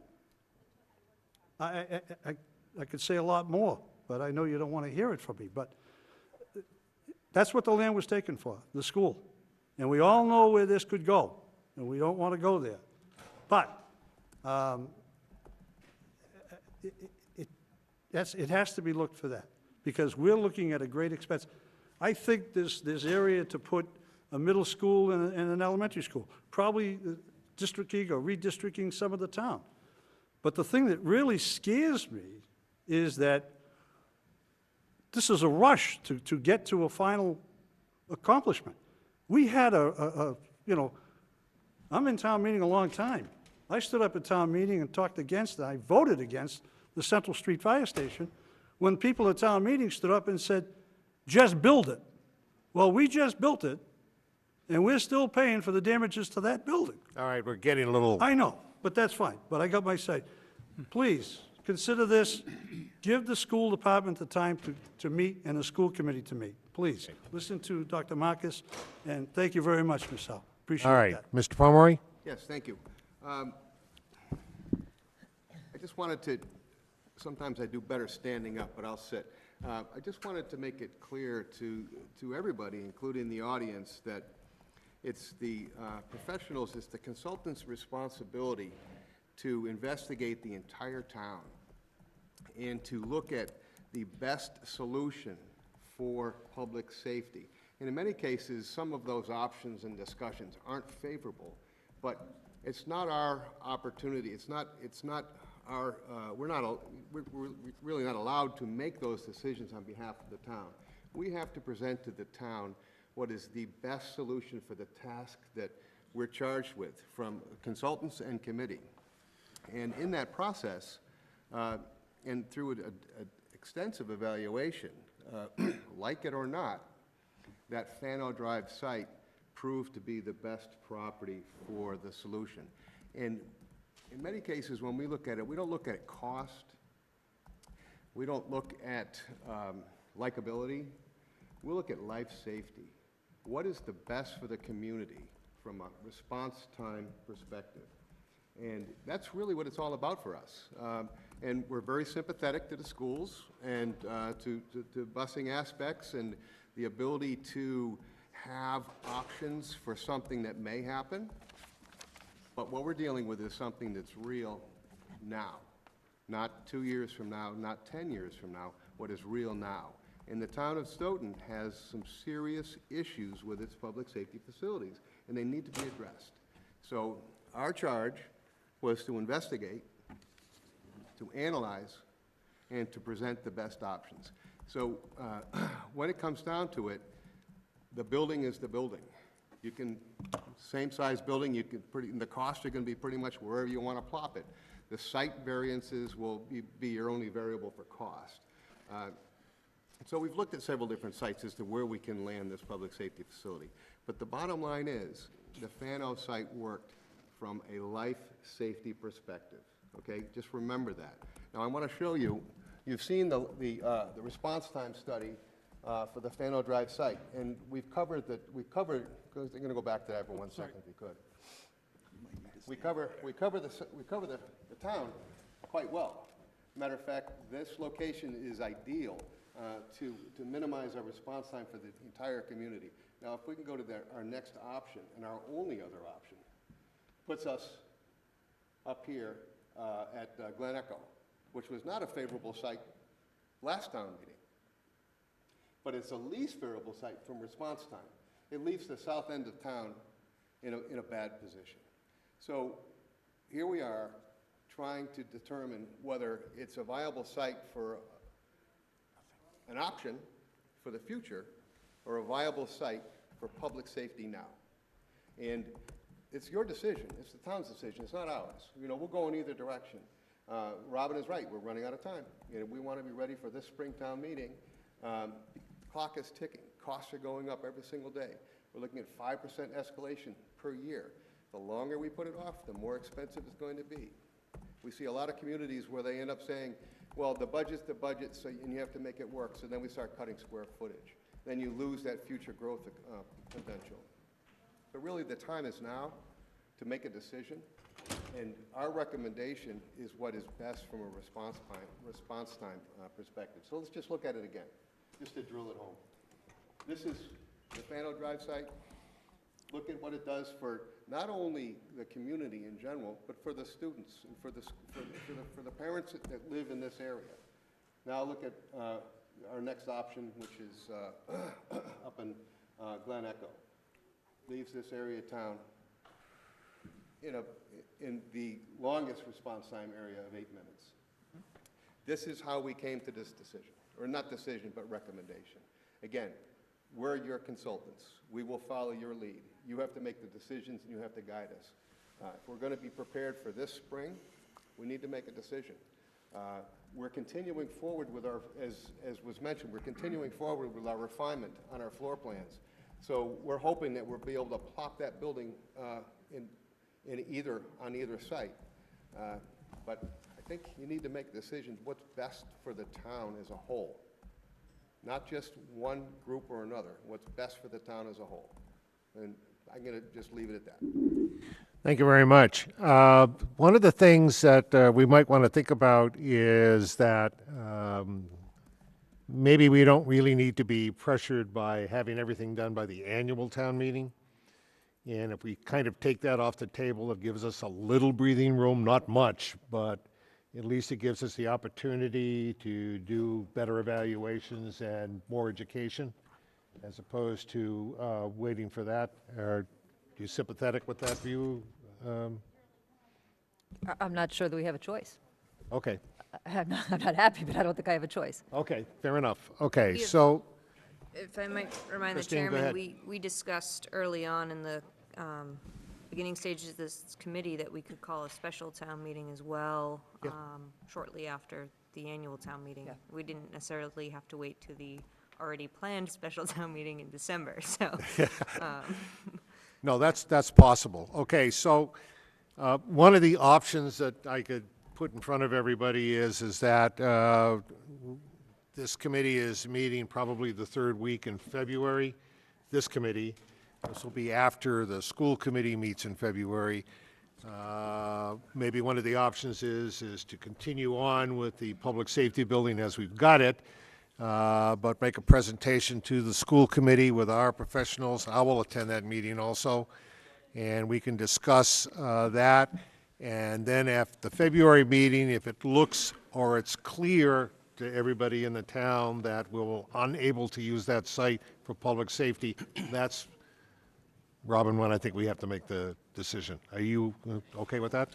I could say a lot more, but I know you don't want to hear it from me, but that's what the land was taken for, the school. And we all know where this could go, and we don't want to go there. But it has to be looked for that, because we're looking at a great expense. I think there's area to put a middle school and an elementary school, probably districting or redistricting some of the town. But the thing that really scares me is that this is a rush to get to a final accomplishment. We had I'm in town meeting a long time. I stood up at town meeting and talked against it. I voted against the Central Street Fire Station when people at town meeting stood up and said, just build it. Well, we just built it, and we're still paying for the damages to that building. All right, we're getting a little, I know, but that's fine, but I got my say. Please, consider this, give the school department the time to meet and the school committee to meet. Please, listen to Dr. Marcus, and thank you very much, Ms. Howe. Appreciate all that. right. Mr. Pomeroy? Yes, thank you. I just wanted to, sometimes I do better standing up, but I'll sit. I just wanted to make it clear to everybody, including the audience, that it's the professionals, it's the consultant's responsibility to investigate the entire town and to look at the best solution for public safety. And in many cases, some of those options and discussions aren't favorable, but it's not our opportunity, it's not our, we're really not allowed to make those decisions on behalf of the town. We have to present to the town what is the best solution for the task that we're charged with from consultants and committee. And in that process, and through an extensive evaluation, like it or not, that Fano Drive site proved to be the best property for the solution. And in many cases, when we look at it, we don't look at cost, we don't look at likability, we look at life safety. What is the best for the community from a response time perspective? And that's really what it's all about for us. And we're very sympathetic to the schools and to busing aspects and the ability to have options for something that may happen. But what we're dealing with is something that's real now, not 2 years from now, not 10 years from now, what is real now. And the town of Stoughton has some serious issues with its public safety facilities, and they need to be addressed. So our charge was to investigate, to analyze, and to present the best options. So when it comes down to it, the building is the building. You can, same size building, you can the costs are going to be pretty much wherever you want to plop it. The site variances will be your only variable for cost. So we've looked at several different sites as to where we can land this public safety facility. But the bottom line is, the Fano site worked from a life safety perspective, okay? Just remember that. Now I want to show you, you've seen the response time study for the Fano Drive site, and we've covered, because they're going to go back to that for 1 second if you could. We cover the town quite well. Matter of fact, this location is ideal to minimize our response time for the entire community. Now, if we can go to our next option, and our only other option, puts us up here at Glen Echo, which was not a favorable site last town meeting, but it's the least favorable site from response time. It leaves the south end of town in a bad position. So here we are trying to determine whether it's a viable site for an option for the future or a viable site for public safety now. And it's your decision. It's the town's decision. It's not ours. You know, we'll go in either direction. Robin is right. We're running out of time. And we want to be ready for this Springtown meeting. Clock is ticking. Costs are going up every single day. We're looking at 5% escalation per year. The longer we put it off, the more expensive it's going to be. We see a lot of communities where they end up saying, well, the budget's the budget, so, and you have to make it work. So then we start cutting square footage. Then you lose that future growth potential. But really, the time is now to make a decision, and our recommendation is what is best from a response time perspective. So let's just look at it again, just to drill it home. This is the Fano Drive site. Look at what it does for not only the community in general, but for the students and for the parents that live in this area. Now look at our next option, which is up in Glen Echo. Leaves this area of town in the longest response time area of 8 minutes. This is how we came to this decision, or not decision, but recommendation. Again, we're your consultants. We will follow your lead. You have to make the decisions and you have to guide us. If we're going to be prepared for this spring, we need to make a decision. We're continuing forward with our, as was mentioned, we're continuing forward with our refinement on our floor plans So we're hoping that we'll be able to plop that building on either site. But I think you need to make decisions what's best for the town as a whole. Not just one group or another, what's best for the town as a whole. And I'm going to just leave it at that. Thank you very much. One of the things that we might want to think about is that maybe we don't really need to be pressured by having everything done by the annual town meeting. And if we kind of take that off the table, it gives us a little breathing room, not much, but at least it gives us the opportunity to do better evaluations and more education, as opposed to waiting for that. Are you sympathetic with that view? I'm not sure that we have a choice. Okay, I'm not happy, but I don't think I have a choice. okay, fair enough. Okay, We have- so, If I might remind the Christine, go chairman, ahead. we discussed early on in the beginning stages of this committee that we could call a special town meeting as well, shortly after the annual town meeting. We didn't necessarily have to wait to the already planned special town meeting in December, so. no, that's possible. Okay, so one of the options that I could put in front of everybody is that this committee is meeting probably the third week in February. This committee, this will be after the school committee meets in February. Maybe one of the options is to continue on with the public safety building as we've got it, but make a presentation to the school committee with our professionals. I will attend that meeting also, and we can discuss that. And then at the February meeting, if it looks or it's clear to everybody in the town that we're unable to use that site for public safety, that's, Robin, when I think we have to make the decision. Are you okay with that?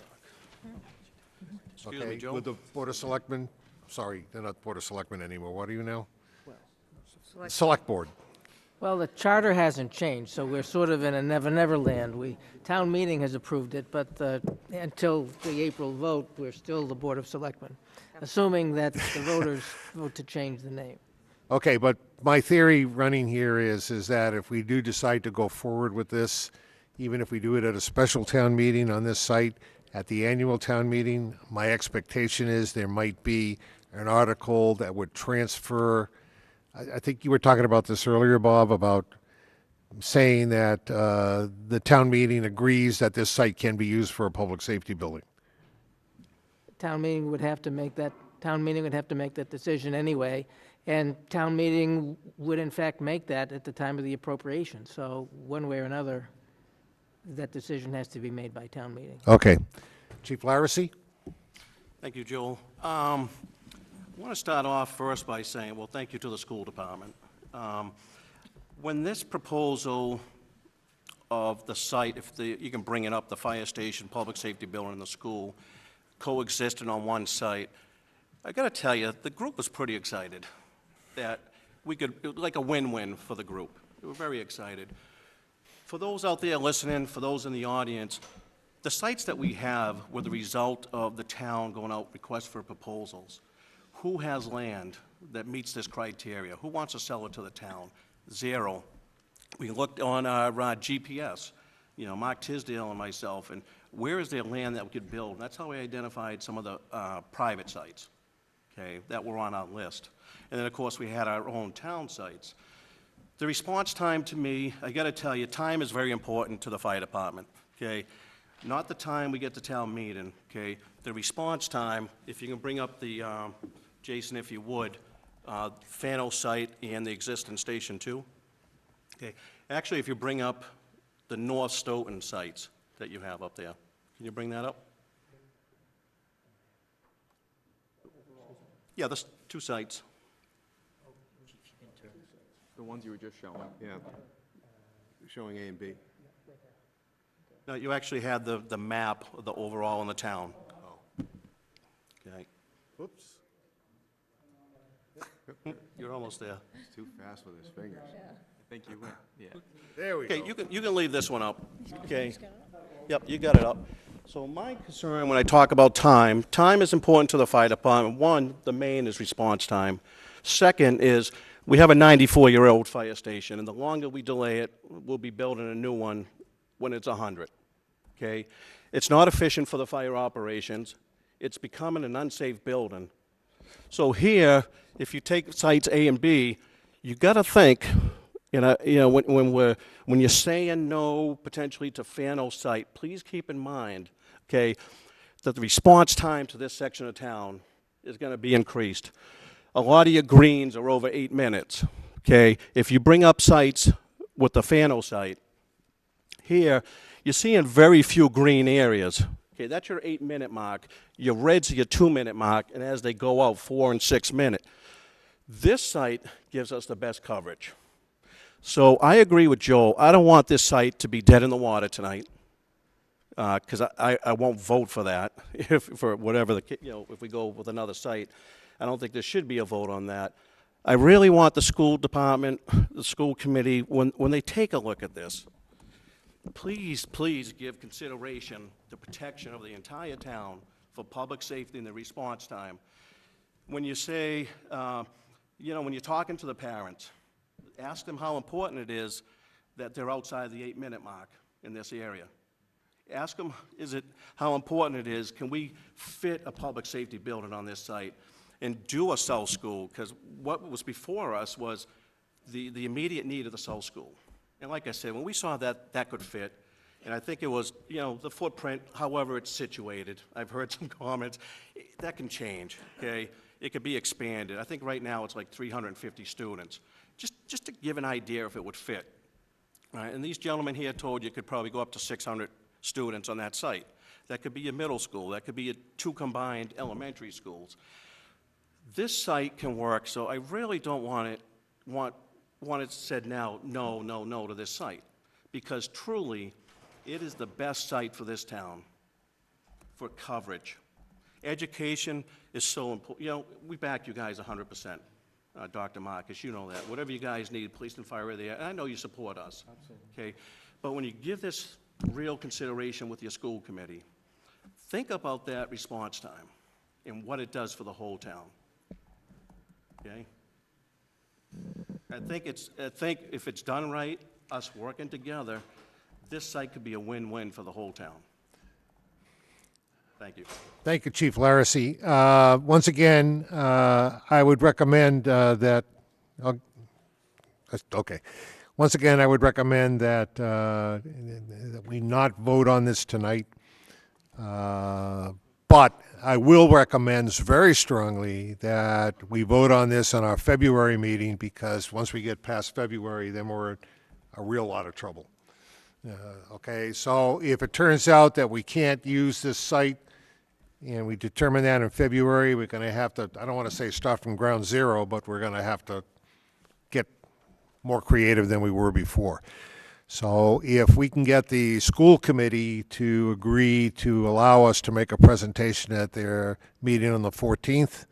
Excuse Okay, me, Joe? with the Board of Selectmen, sorry, they're not Board of Selectmen anymore. What are you now? Select Board. Well, the charter hasn't changed, so we're sort of in a never-never land. Town meeting has approved it, but until the April vote, we're still the Board of Selectmen, assuming that the voters vote to change the name. Okay, but my theory running here is that if we do decide to go forward with this, even if we do it at a special town meeting on this site, at the annual town meeting, my expectation is there might be an article that would transfer. I think you were talking about this earlier, Bob, about saying that the town meeting agrees that this site can be used for a public safety building. Town meeting would have to make that decision anyway, and town meeting would in fact make that at the time of the appropriation. So one way or another, that decision has to be made by town meeting. Okay. Chief Laracy? Thank you, Joel. I want to start off first by saying, well, thank you to the school department. When this proposal of the site, you can bring it up, the fire station, public safety building, and the school coexisting on one site, I got to tell you, the group was pretty excited that it was like a win-win for the group. They were very excited. For those out there listening, for those in the audience, the sites that we have were the result of the town going out requests for proposals. Who has land that meets this criteria? Who wants to sell it to the town? Zero. We looked on our GPS, Mark Tisdale and myself, and where is there land that we could build? And that's how we identified some of the private sites, okay, that were on our list. And then, of course, we had our own town sites. The response time to me, I got to tell you, time is very important to the fire department, okay? Not the time we get to town meeting, okay? The response time, if you can bring up the, Jason, if you would, Fano site and the existing Station 2. Okay. Actually, if you bring up the North Stoughton sites that you have up there, can you bring that up? Yeah, there's two sites. The ones you were just showing. Yeah. Showing A and B. No, you actually had the map of the overall in the town. Oh. Okay. Whoops. You're almost there. He's too fast with his fingers. I think you went, yeah. There we Okay, go. you can leave this one up, okay? Yep, you got it up. So my concern when I talk about time is important to the fire department. One, the main is response time. Second is, we have a 94-year-old fire station, and the longer we delay it, we'll be building a new one when it's 100, okay? It's not efficient for the fire operations. It's becoming an unsafe building. So here, if you take sites A and B, you got to think, when you're saying no potentially to Fano site, please keep in mind, okay, that the response time to this section of town is going to be increased. A lot of your greens are over 8 minutes, okay? If you bring up sites with the Fano site, here, you're seeing very few green areas. Okay, that's your 8-minute mark. Your reds are your 2-minute mark, and as they go out, 4 and 6 minute. This site gives us the best coverage. So I agree with Joel. I don't want this site to be dead in the water tonight, because I won't vote for that for whatever if we go with another site. I don't think there should be a vote on that. I really want the school department, the school committee, when they take a look at this, please give consideration to protection of the entire town for public safety and the response time. When you say, when you're talking to the parents, ask them how important it is that they're outside the 8-minute mark in this area. Ask them, how important it is, can we fit a public safety building on this site and do a South School? Because what was before us was the immediate need of the South School. And like I said, when we saw that could fit, and I think it was, the footprint, however it's situated, I've heard some comments, that can change, okay? It could be expanded. I think right now it's like 350 students. Just to give an idea if it would fit. All right, and these gentlemen here told you could probably go up to 600 students on that site. That could be a middle school. That could be 2 combined elementary schools. This site can work, so I really don't want it said now, no to this site. Because truly, it is the best site for this town for coverage. Education is so important. We back you guys 100%. Dr. Marcus, you know that. Whatever you guys need, police and fire are there, and I know you support us. Absolutely. Okay? But when you give this real consideration with your school committee, think about that response time and what it does for the whole town. Okay? I think if it's done right, us working together, this site could be a win-win for the whole town. Thank you. Thank you, Chief Laracy. Once again, I would recommend that, okay. Once again, I would recommend that we not vote on this tonight. But I will recommend very strongly that we vote on this on our February meeting, because once we get past February, then we're in a real lot of trouble. Okay, so if it turns out that we can't use this site, and we determine that in February, we're going to have to, I don't want to say start from ground zero, but we're going to have to get more creative than we were before. So if we can get the school committee to agree to allow us to make a presentation at their meeting on the 14th,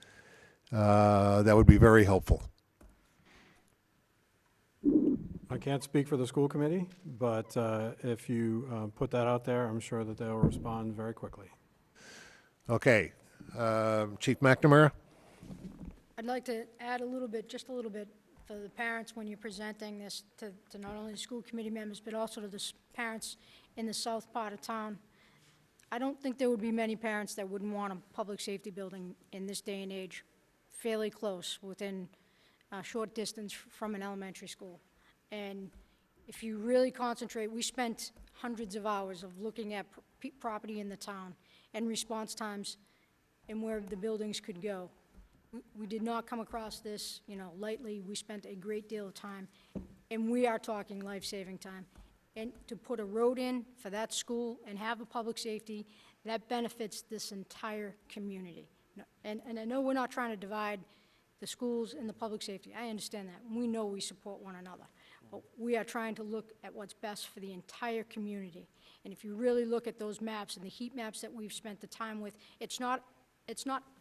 that would be very helpful. I can't speak for the school committee, but if you put that out there, I'm sure that they'll respond very quickly. Okay. Chief McNamara? I'd like to add a little bit, just a little bit, for the parents when you're presenting this to not only the school committee members, but also to the parents in the south part of town. I don't think there would be many parents that wouldn't want a public safety building in this day and age, fairly close, within a short distance from an elementary school. And if you really concentrate, we spent hundreds of hours of looking at property in the town and response times and where the buildings could go. We did not come across this, lightly. We spent a great deal of time, and we are talking life-saving time. And to put a road in for that school and have a public safety, that benefits this entire community. And I know we're not trying to divide the schools and the public safety. I understand that. We know we support one another. But we are trying to look at what's best for the entire community. And if you really look at those maps and the heat maps that we've spent the time with, it's not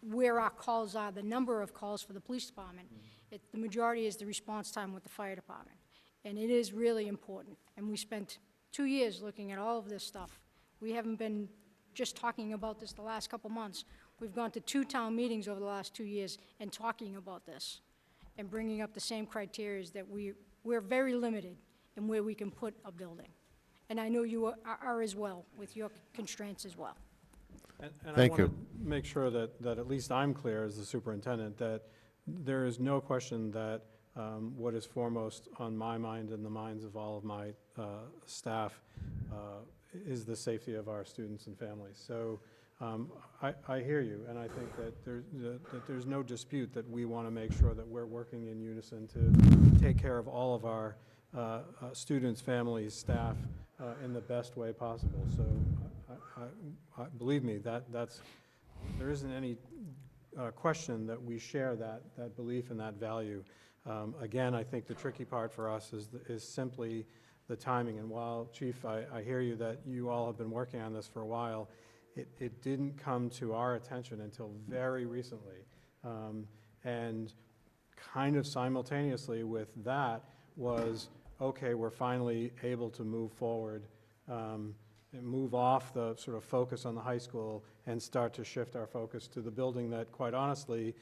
where our calls are, the number of calls for the police department. The majority is the response time with the fire department. And it is really important. And we spent 2 years looking at all of this stuff. We haven't been just talking about this the last couple months. We've gone to 2 town meetings over the last 2 years and talking about this. and bringing up the same criteria that we're very limited in where we can put a building. And I know you are as well, with your constraints as well. And Thank I you. want to make sure that at least I'm clear as the superintendent, that there is no question that what is foremost on my mind and the minds of all of my staff is the safety of our students and families. So I hear you, and I think that there's no dispute that we want to make sure that we're working in unison to take care of all of our students, families, staff in the best way possible. So believe me, there isn't any question that we share that belief and that value. Again, I think the tricky part for us is simply the timing. And while, Chief, I hear you that you all have been working on this for a while, it didn't come to our attention until very recently. And kind of simultaneously with that was, okay, we're finally able to move forward and move off the sort of focus on the high school and start to shift our focus to the building that, quite honestly,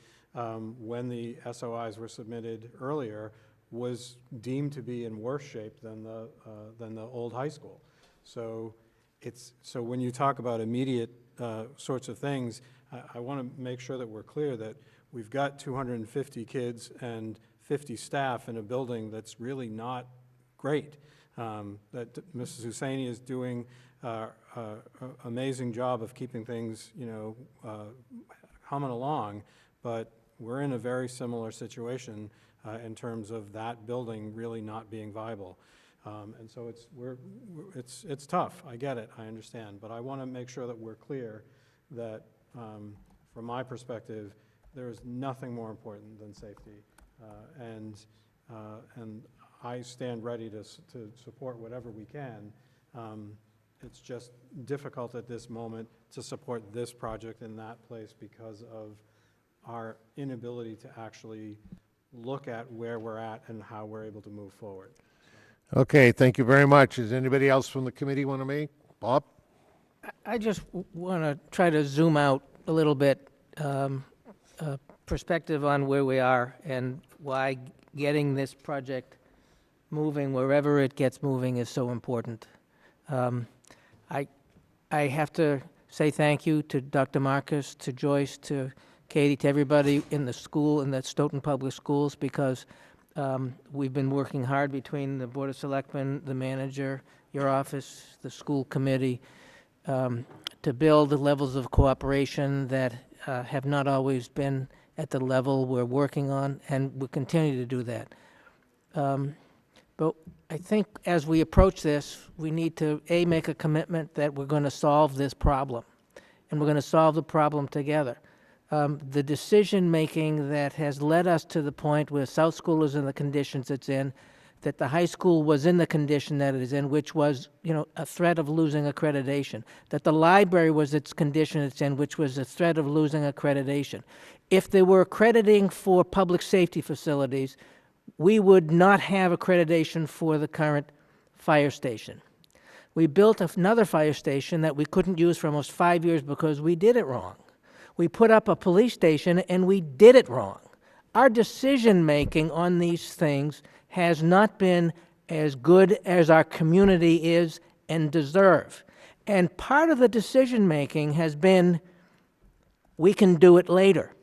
when the SOIs were submitted earlier, was deemed to be in worse shape than the old high school. So when you talk about immediate sorts of things, I want to make sure that we're clear that we've got 250 kids and 50 staff in a building that's really not great. That Mrs. Husseini is doing an amazing job of keeping things, humming along, but we're in a very similar situation in terms of that building really not being viable. And so it's tough. I get it. I understand. But I want to make sure that we're clear that, from my perspective, there is nothing more important than safety. And I stand ready to support whatever we can. It's just difficult at this moment to support this project in that place because of our inability to actually look at where we're at and how we're able to move forward. Okay, thank you very much. Does anybody else from the committee want to make? Bob? I just want to try to zoom out a little bit, perspective on where we are and why getting this project moving, wherever it gets moving, is so important. I have to say thank you to Dr. Marcus, to Joyce, to Katie, to everybody in the school, in the Stoughton Public Schools, because we've been working hard between the Board of Selectmen, the manager, your office, the school committee, to build the levels of cooperation that have not always been at the level we're working on, and we'll continue to do that. But I think as we approach this, we need to, A, make a commitment that we're going to solve this problem, and we're going to solve the problem together. The decision-making that has led us to the point where South School is in the conditions it's in, that the high school was in the condition that it is in, which was, a threat of losing accreditation, that the library was its condition it's in, which was a threat of losing accreditation. If they were accrediting for public safety facilities, we would not have accreditation for the current fire station. We built another fire station that we couldn't use for almost 5 years because we did it wrong. We put up a police station and we did it wrong. Our decision-making on these things has not been as good as our community is and deserve. And part of the decision-making has been, we can do it later.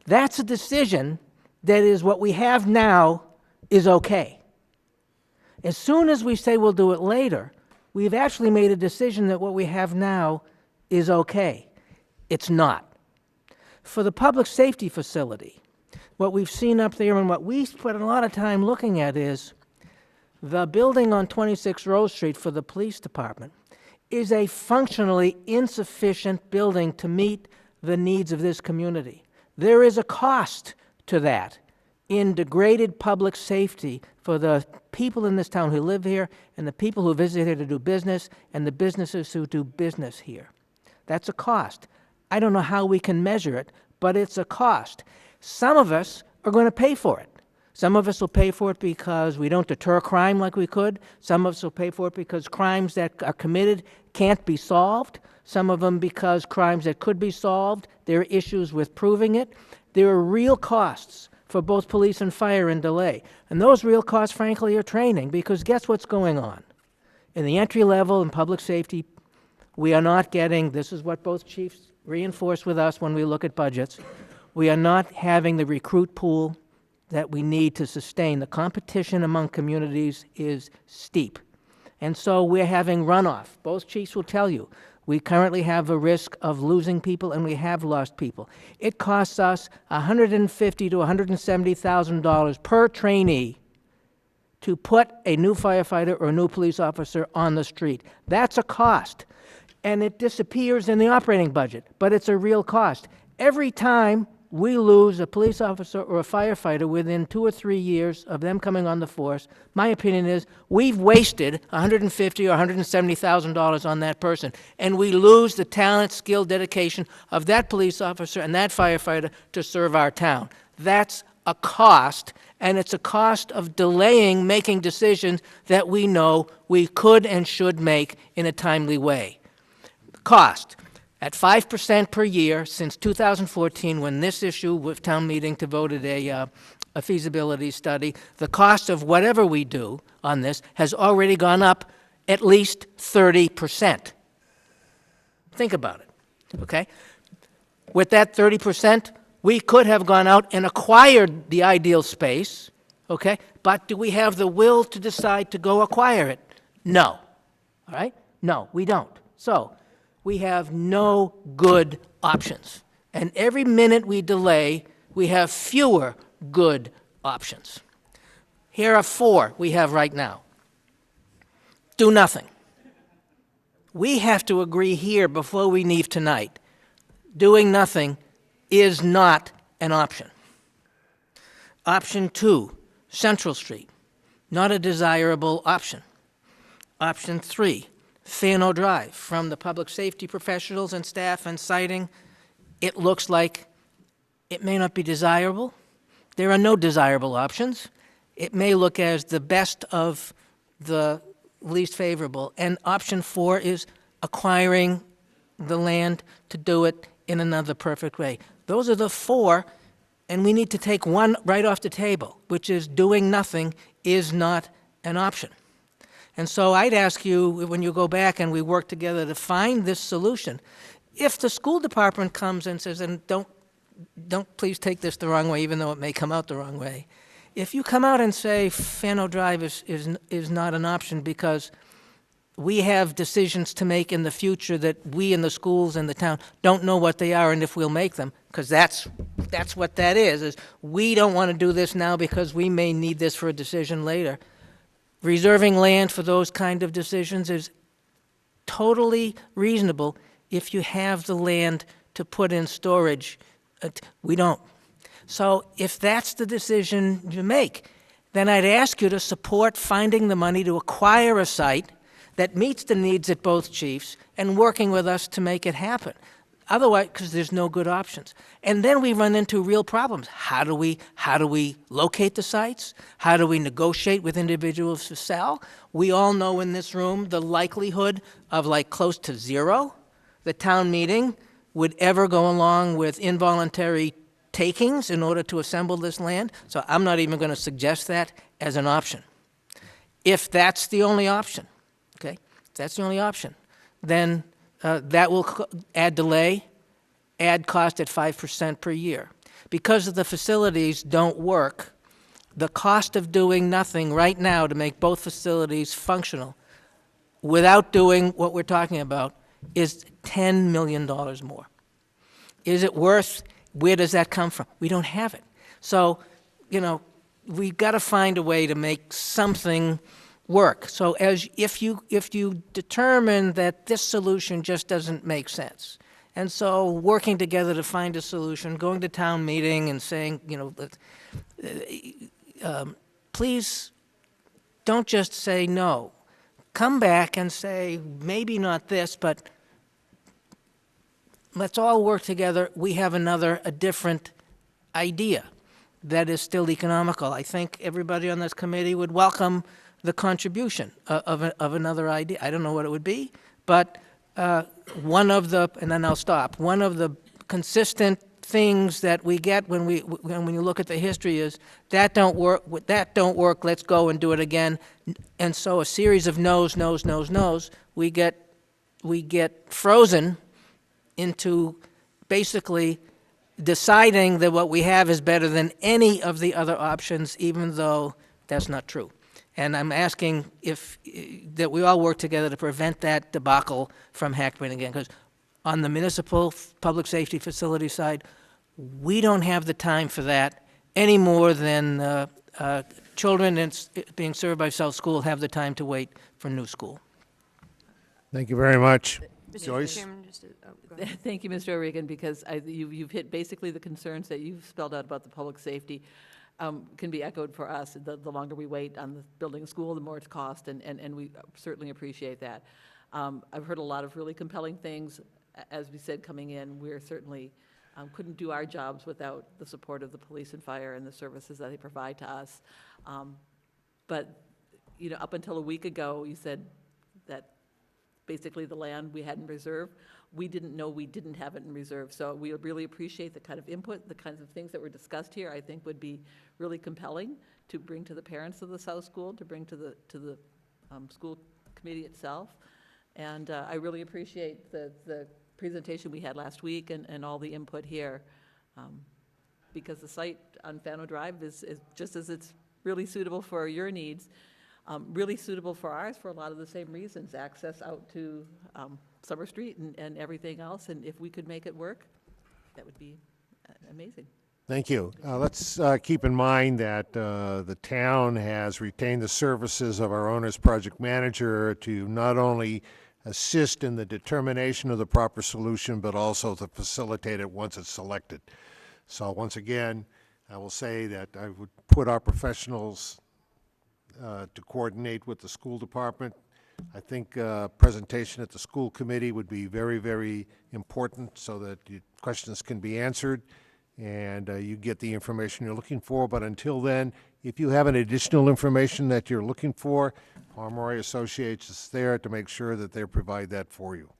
That's a decision that is what we have now is okay. As soon as we say we'll do it later, we've actually made a decision that what we have now is okay. It's not. For the public safety facility, what we've seen up there and what we spent a lot of time looking at is the building on 26 Rose Street for the police department is a functionally insufficient building to meet the needs of this community. There is a cost to that in degraded public safety for the people in this town who live here and the people who visit here to do business and the businesses who do business here. That's a cost. I don't know how we can measure it, but it's a cost. Some of us are going to pay for it. Some of us will pay for it because we don't deter crime like we could. Some of us will pay for it because crimes that are committed can't be solved. Some of them because crimes that could be solved, there are issues with proving it. There are real costs for both police and fire and delay. And those real costs, frankly, are training, because guess what's going on? In the entry level in public safety, we are not getting, this is what both chiefs reinforce with us when we look at budgets, we are not having the recruit pool that we need to sustain. The competition among communities is steep. And so we're having runoff. Both chiefs will tell you, we currently have a risk of losing people, and we have lost people. It costs us $150,000 to $170,000 per trainee to put a new firefighter or a new police officer on the street. That's a cost, and it disappears in the operating budget, but it's a real cost. Every time we lose a police officer or a firefighter within 2 or 3 years of them coming on the force, my opinion is we've wasted $150,000 or $170,000 on that person, and we lose the talent, skill, dedication of that police officer and that firefighter to serve our town. That's a cost, and it's a cost of delaying making decisions that we know we could and should make in a timely way. Cost. At 5% per year since 2014, when this issue with town meeting devoted a feasibility study, the cost of whatever we do on this has already gone up at least 30%. Think about it, okay? With that 30%, we could have gone out and acquired the ideal space, okay? But do we have the will to decide to go acquire it? No, all right? No, we don't. So we have no good options. And every minute we delay, we have fewer good options. Here are 4 we have right now. Do nothing. We have to agree here before we leave tonight. Doing nothing is not an option. Option 2, Central Street. Not a desirable option. Option 3, Fano Drive. From the public safety professionals and staff and siting, it looks like it may not be desirable. There are no desirable options. It may look as the best of the least favorable. And option 4 is acquiring the land to do it in another perfect way. Those are the 4, and we need to take one right off the table, which is doing nothing is not an option. And so I'd ask you, when you go back and we work together to find this solution, if the school department comes and says, and don't please take this the wrong way, even though it may come out the wrong way, if you come out and say Fano Drive is not an option because we have decisions to make in the future that we in the schools and the town don't know what they are and if we'll make them, because that's what that is we don't want to do this now because we may need this for a decision later. Reserving land for those kind of decisions is totally reasonable if you have the land to put in storage. We don't. So if that's the decision you make, then I'd ask you to support finding the money to acquire a site that meets the needs at both chiefs and working with us to make it happen. Otherwise, because there's no good options. And then we run into real problems. How do we locate the sites? How do we negotiate with individuals to sell? We all know in this room the likelihood of like close to 0 the town meeting would ever go along with involuntary takings in order to assemble this land. So I'm not even going to suggest that as an option. If that's the only option, okay, if that's the only option, then that will add delay, add cost at 5% per year. Because the facilities don't work, the cost of doing nothing right now to make both facilities functional without doing what we're talking about is $10 million more. Is it worth? Where does that come from? We don't have it. So, we've got to find a way to make something work. So if you determine that this solution just doesn't make sense, and so working together to find a solution, going to town meeting and saying, please don't just say no. Come back and say, maybe not this, but let's all work together. We have a different idea that is still economical. I think everybody on this committee would welcome the contribution of another idea. I don't know what it would be, but one of the, and then I'll stop, one of the consistent things that we get when you look at the history is, that don't work, let's go and do it again. And so a series of no's, we get frozen into basically deciding that what we have is better than any of the other options, even though that's not true. And I'm asking that we all work together to prevent that debacle from happening again, because on the municipal public safety facility side, we don't have the time for that any more than children being served by South School have the time to wait for new school. Thank you very much. Mr. Joyce? Chairman, go ahead. Thank you, Mr. O'Regan, because you've hit basically the concerns that you've spelled out about the public safety can be echoed for us. The longer we wait on the building a school, the more it's cost, and we certainly appreciate that. I've heard a lot of really compelling things. As we said coming in, we're certainly couldn't do our jobs without the support of the police and fire and the services that they provide to us. But, you know, up until a week ago, you said that basically the land we had in reserve, we didn't know we didn't have it in reserve. So we really appreciate the kind of input, the kinds of things that were discussed here, I think would be really compelling to bring to the parents of the South School, to bring to the school committee itself. And I really appreciate the presentation we had last week and all the input here, because the site on Fano Drive is just as it's really suitable for your needs, really suitable for ours for a lot of the same reasons, access out to Summer Street and everything else. And if we could make it work, that would be amazing. Thank you. Let's keep in mind that the town has retained the services of our owner's project manager to not only assist in the determination of the proper solution, but also to facilitate it once it's selected. So once again, I will say that I would put our professionals to coordinate with the school department. I think presentation at the school committee would be very, very important so that your questions can be answered and you get the information you're looking for. But until then, if you have any additional information that you're looking for, Armory Associates is there to make sure that they provide that for you.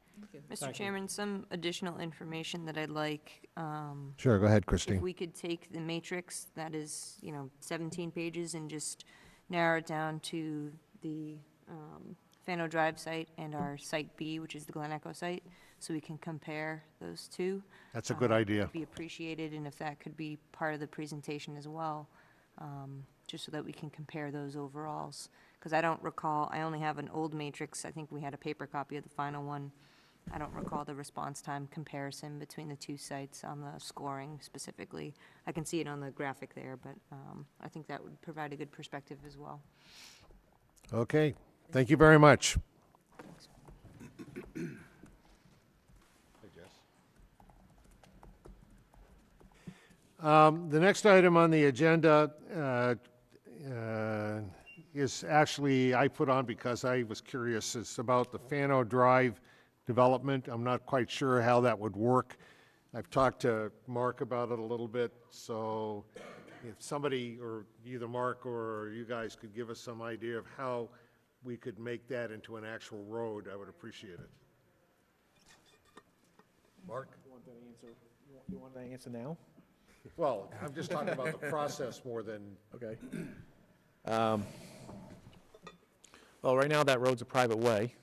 Mr. Chairman, some additional information that I'd like. Sure, go ahead, Christine. If we could take the matrix that is, 17 pages and just narrow it down to the Fano Drive site and our Site B, which is the Glen Echo site, so we can compare those two. That's a good idea. Be appreciated, and if that could be part of the presentation as well, just so that we can compare those overalls. Because I don't recall, I only have an old matrix. I think we had a paper copy of the final one. I don't recall the response time comparison between the two sites on the scoring specifically. I can see it on the graphic there, but I think that would provide a good perspective as well. Okay, thank you very much. The next item on the agenda is actually, I put on because I was curious. It's about the Fano Drive development. I'm not quite sure how that would work. I've talked to Mark about it a little bit, so if somebody, or either Mark or you guys, could give us some idea of how we could make that into an actual road, I would appreciate it. Mark? You want that answer now? Well, I'm just talking about the process more than... Okay. Well, right now, that road's a private way,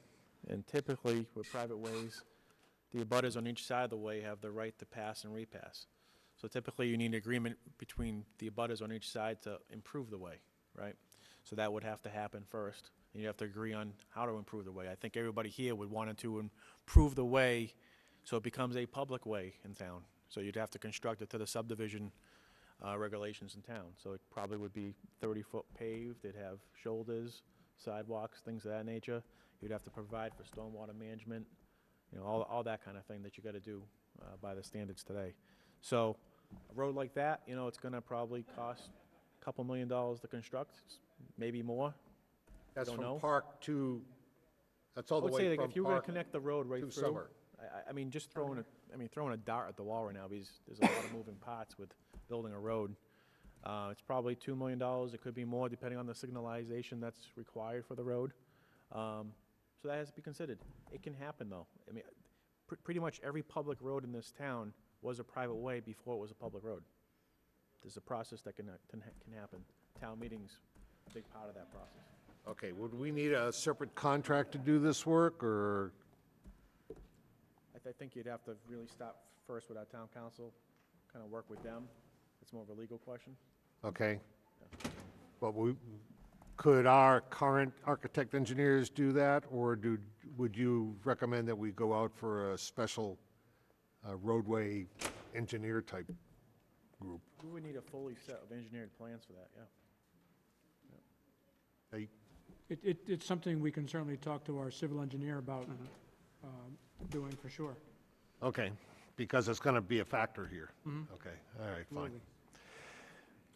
and typically, with private ways, the abutters on each side of the way have the right to pass and repass. So typically, you need agreement between the abutters on each side to improve the way, right? So that would have to happen first, and you have to agree on how to improve the way. I think everybody here would want to improve the way so it becomes a public way in town. So you'd have to construct it to the subdivision regulations in town. So it probably would be 30-foot paved, it'd have shoulders, sidewalks, things of that nature. You'd have to provide for stormwater management, all that kind of thing that you got to do by the standards today. So a road like that, it's going to probably cost a couple $1 million to construct, maybe more. That's don't from know. Park to, that's all I the would way say, like, from if you were going Park to connect the road right to through, Summer. I mean, just throwing a dart at the wall right now, because there's a lot of moving parts with building a road. It's probably $2 million. It could be more depending on the signalization that's required for the road. So that has to be considered. It can happen, though. I mean, pretty much every public road in this town was a private way before it was a public road. There's a process that can happen. Town meetings, a big part of that process. Okay, would we need a separate contract to do this work, or? I think you'd have to really stop first with our town council, kind of work with them. It's more of a legal question. Okay. But could our current architect engineers do that, or would you recommend that we go out for a special roadway engineer type group? We would need a fully set of engineered plans for that, yeah. It's something we can certainly talk to our civil engineer about doing for sure. Okay, because it's going to be a factor here. Okay, all right, fine. Absolutely.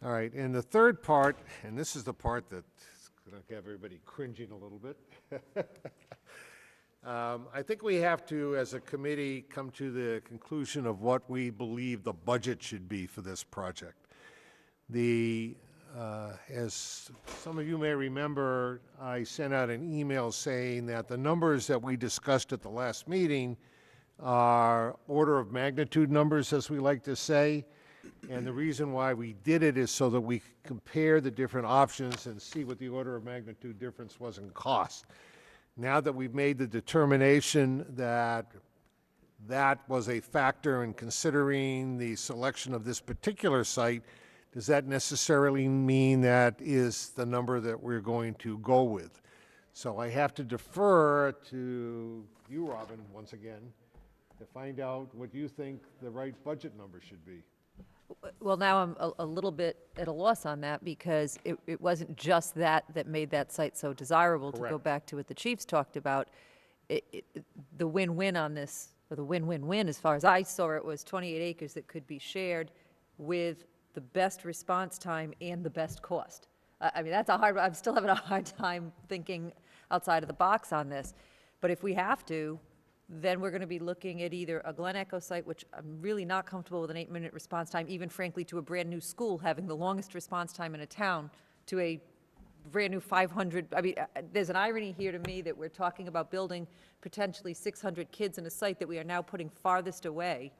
All right, and the third part, and this is the part that's going to have everybody cringing a little bit. I think we have to, as a committee, come to the conclusion of what we believe the budget should be for this project. As some of you may remember, I sent out an email saying that the numbers that we discussed at the last meeting are order of magnitude numbers, as we like to say. And the reason why we did it is so that we could compare the different options and see what the order of magnitude difference was in cost. Now that we've made the determination that that was a factor in considering the selection of this particular site, does that necessarily mean that is the number that we're going to go with? So I have to defer to you, Robin, once again, to find out what you think the right budget number should be. Well, now I'm a little bit at a loss on that, because it wasn't just that made that site so desirable. To go Correct. back to what the chiefs talked about, the win-win on this, or the win-win-win, as far as I saw it, was 28 acres that could be shared with the best response time and the best cost. I mean, that's I'm still having a hard time thinking outside of the box on this. But if we have to, then we're going to be looking at either a Glen Echo site, which I'm really not comfortable with an 8-minute response time, even frankly to a brand-new school having the longest response time in a town, to a brand-new 500, I mean, there's an irony here to me that we're talking about building potentially 600 kids in a site that we are now putting farthest away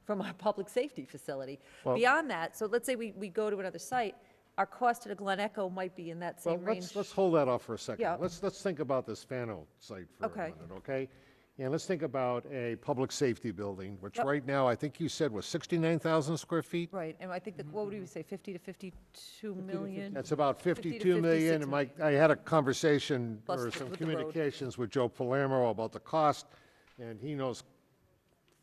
from our public safety facility. Well- Beyond that, so let's say we go to another site, our cost at a Glen Echo might be in that Well, same range. let's hold that off for a second. Yeah. Let's think about this Fano site for a Okay. minute, okay? And let's think about a public safety building, which Yep. right now, I think you said was 69,000 square feet? Right, and I think that, what would we say, 50 to 52 million? That's about 50 to 52 million. 56 And million. I had a conversation Plus or the- some with the road. communications with Joe Palermo about the cost, and he knows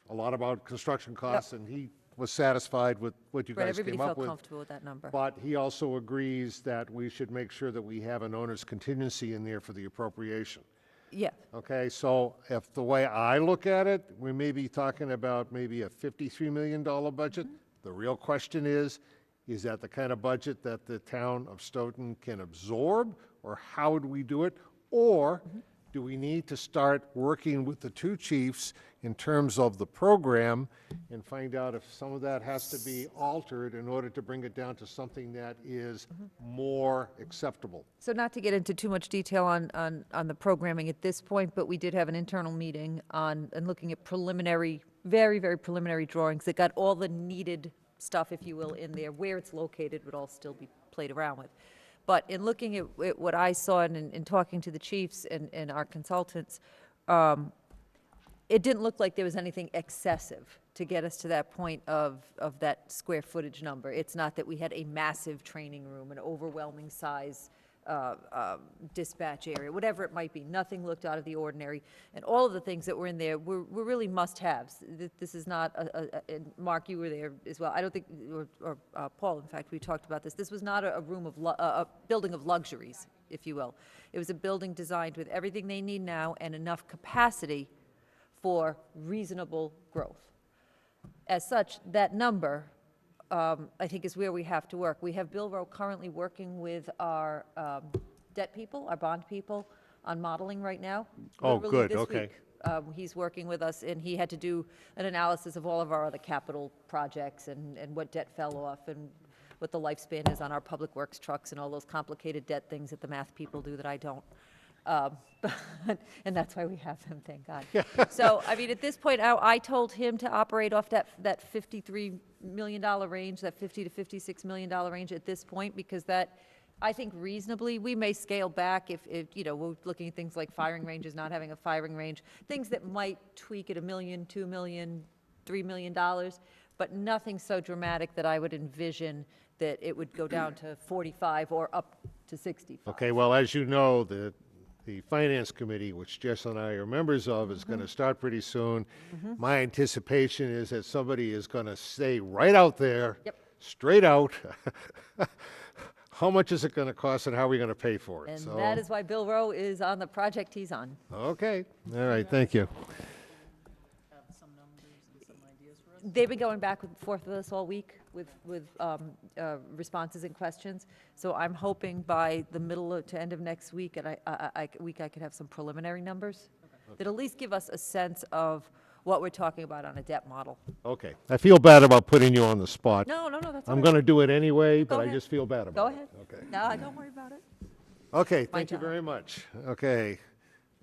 a lot about construction costs, and he was satisfied with what you Right, guys everybody came up felt with. comfortable with that number. But he also agrees that we should make sure that we have an owner's contingency in there for the appropriation. Yeah, Okay, so if the way I look at it, we may be talking about maybe a $53 million budget. The real question is that the kind of budget that the town of Stoughton can absorb, or how would we do it? Or do we need to start working with the two chiefs in terms of the program and find out if some of that has to be altered in order to bring it down to something that is more acceptable? so not to get into too much detail on the programming at this point, but we did have an internal meeting and looking at preliminary, very, very preliminary drawings that got all the needed stuff, if you will, in there. Where it's located would all still be played around with. But in looking at what I saw and in talking to the chiefs and our consultants, it didn't look like there was anything excessive to get us to that point of that square footage number. It's not that we had a massive training room, an overwhelming size dispatch area, whatever it might be. Nothing looked out of the ordinary. And all of the things that were in there were really must-haves. This is not, and Mark, you were there as well. I don't think, or Paul, in fact, we talked about this. This was not a room of, a building of luxuries, if you will. It was a building designed with everything they need now and enough capacity for reasonable growth. As such, that number, I think, is where we have to work. We have Bill Rowe currently working with our debt people, our bond people, on modeling right now. Oh, Literally good, this okay. week, he's working with us, and he had to do an analysis of all of our other capital projects and what debt fell off and what the lifespan is on our public works trucks and all those complicated debt things that the math people do that I don't. And that's why we have them, thank God. So, I mean, at this point, I told him to operate off that $53 million range, that $50 to $56 million range at this point, because that, I think reasonably, we may scale back if, you know, we're looking at things like firing ranges, not having a firing range, things that might tweak at $1 million, $2 million, $3 million, but nothing so dramatic that I would envision that it would go down to 45 or up to 65. Okay, well, as you know, the Finance Committee, which Jess and I are members of, is going to start pretty soon. My anticipation is that somebody is going to stay right out there, straight out, how much is it going to cost and how are we going to pay for it? And So- that is why Bill Rowe is on the project he's on. Okay, all right, thank you. They've been going back and forth with us all week with responses and questions. So I'm hoping by the middle to end of next week, and I could have some preliminary numbers that at least give us a sense of what we're talking about on a debt model. Okay, I feel bad about putting you on the spot. No, that's all I'm right. going to do it anyway, but Go I ahead. just feel bad Go about it. ahead. Okay. No, don't worry about it. Okay, My thank you job. very much. Okay.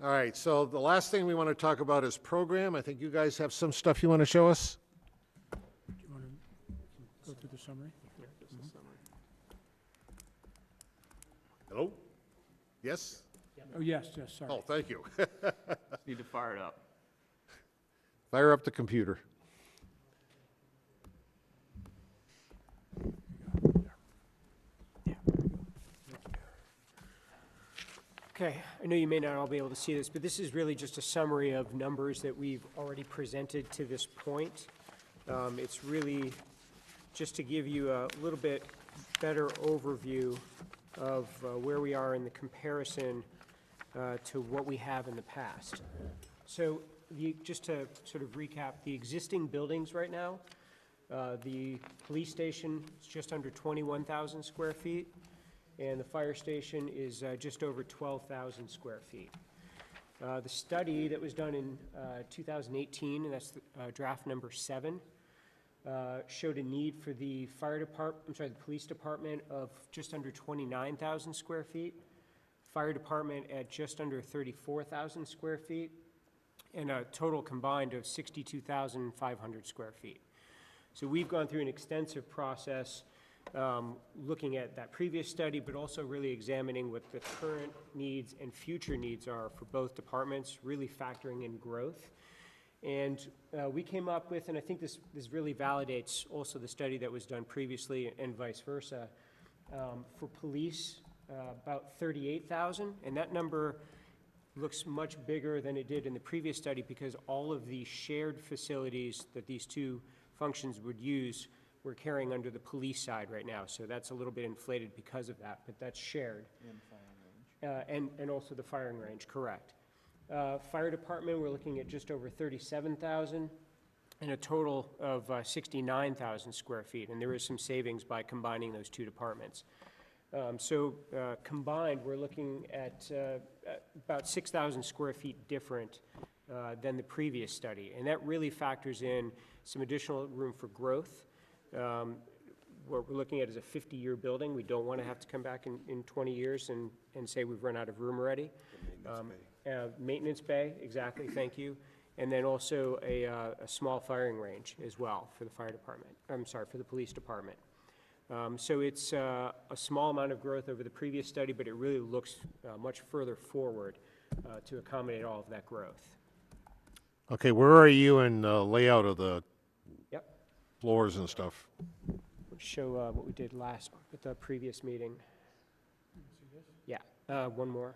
All right, so the last thing we want to talk about is program. I think you guys have some stuff you want to show us? Do you want to go through the summary? Hello? Yes? Oh, yes, sorry. Oh, thank you. Need to fire it up. Fire up the computer. Okay, I know you may not all be able to see this, but this is really just a summary of numbers that we've already presented to this point. It's really just to give you a little bit better overview of where we are in the comparison to what we have in the past. So just to sort of recap, the existing buildings right now, the police station is just under 21,000 square feet, and the fire station is just over 12,000 square feet. The study that was done in 2018, and that's draft number 7, showed a need for the the police department of just under 29,000 square feet, fire department at just under 34,000 square feet, and a total combined of 62,500 square feet. So we've gone through an extensive process looking at that previous study, but also really examining what the current needs and future needs are for both departments, really factoring in growth. And we came up with, and I think this really validates also the study that was done previously and vice versa, for police, about 38,000, and that number looks much bigger than it did in the previous study because all of the shared facilities that these two functions would use we're carrying under the police side right now. So that's a little bit inflated because of that, but that's shared. And firing range. And also the firing range, correct. Fire department, we're looking at just over 37,000 and a total of 69,000 square feet. And there is some savings by combining those two departments. Combined, we're looking at about 6,000 square feet different than the previous study. And that really factors in some additional room for growth. What we're looking at is a 50-year building. We don't want to have to come back in 20 years and say we've run out of room already. Maintenance bay, exactly, thank you. And then also a small firing range as well for the fire department. I'm sorry, for the police department. So it's a small amount of growth over the previous study, but it really looks much further forward to accommodate all of that growth. Okay, where are you in layout of the Yep. floors and stuff? We'll show what we did at the previous meeting. Yeah, one more.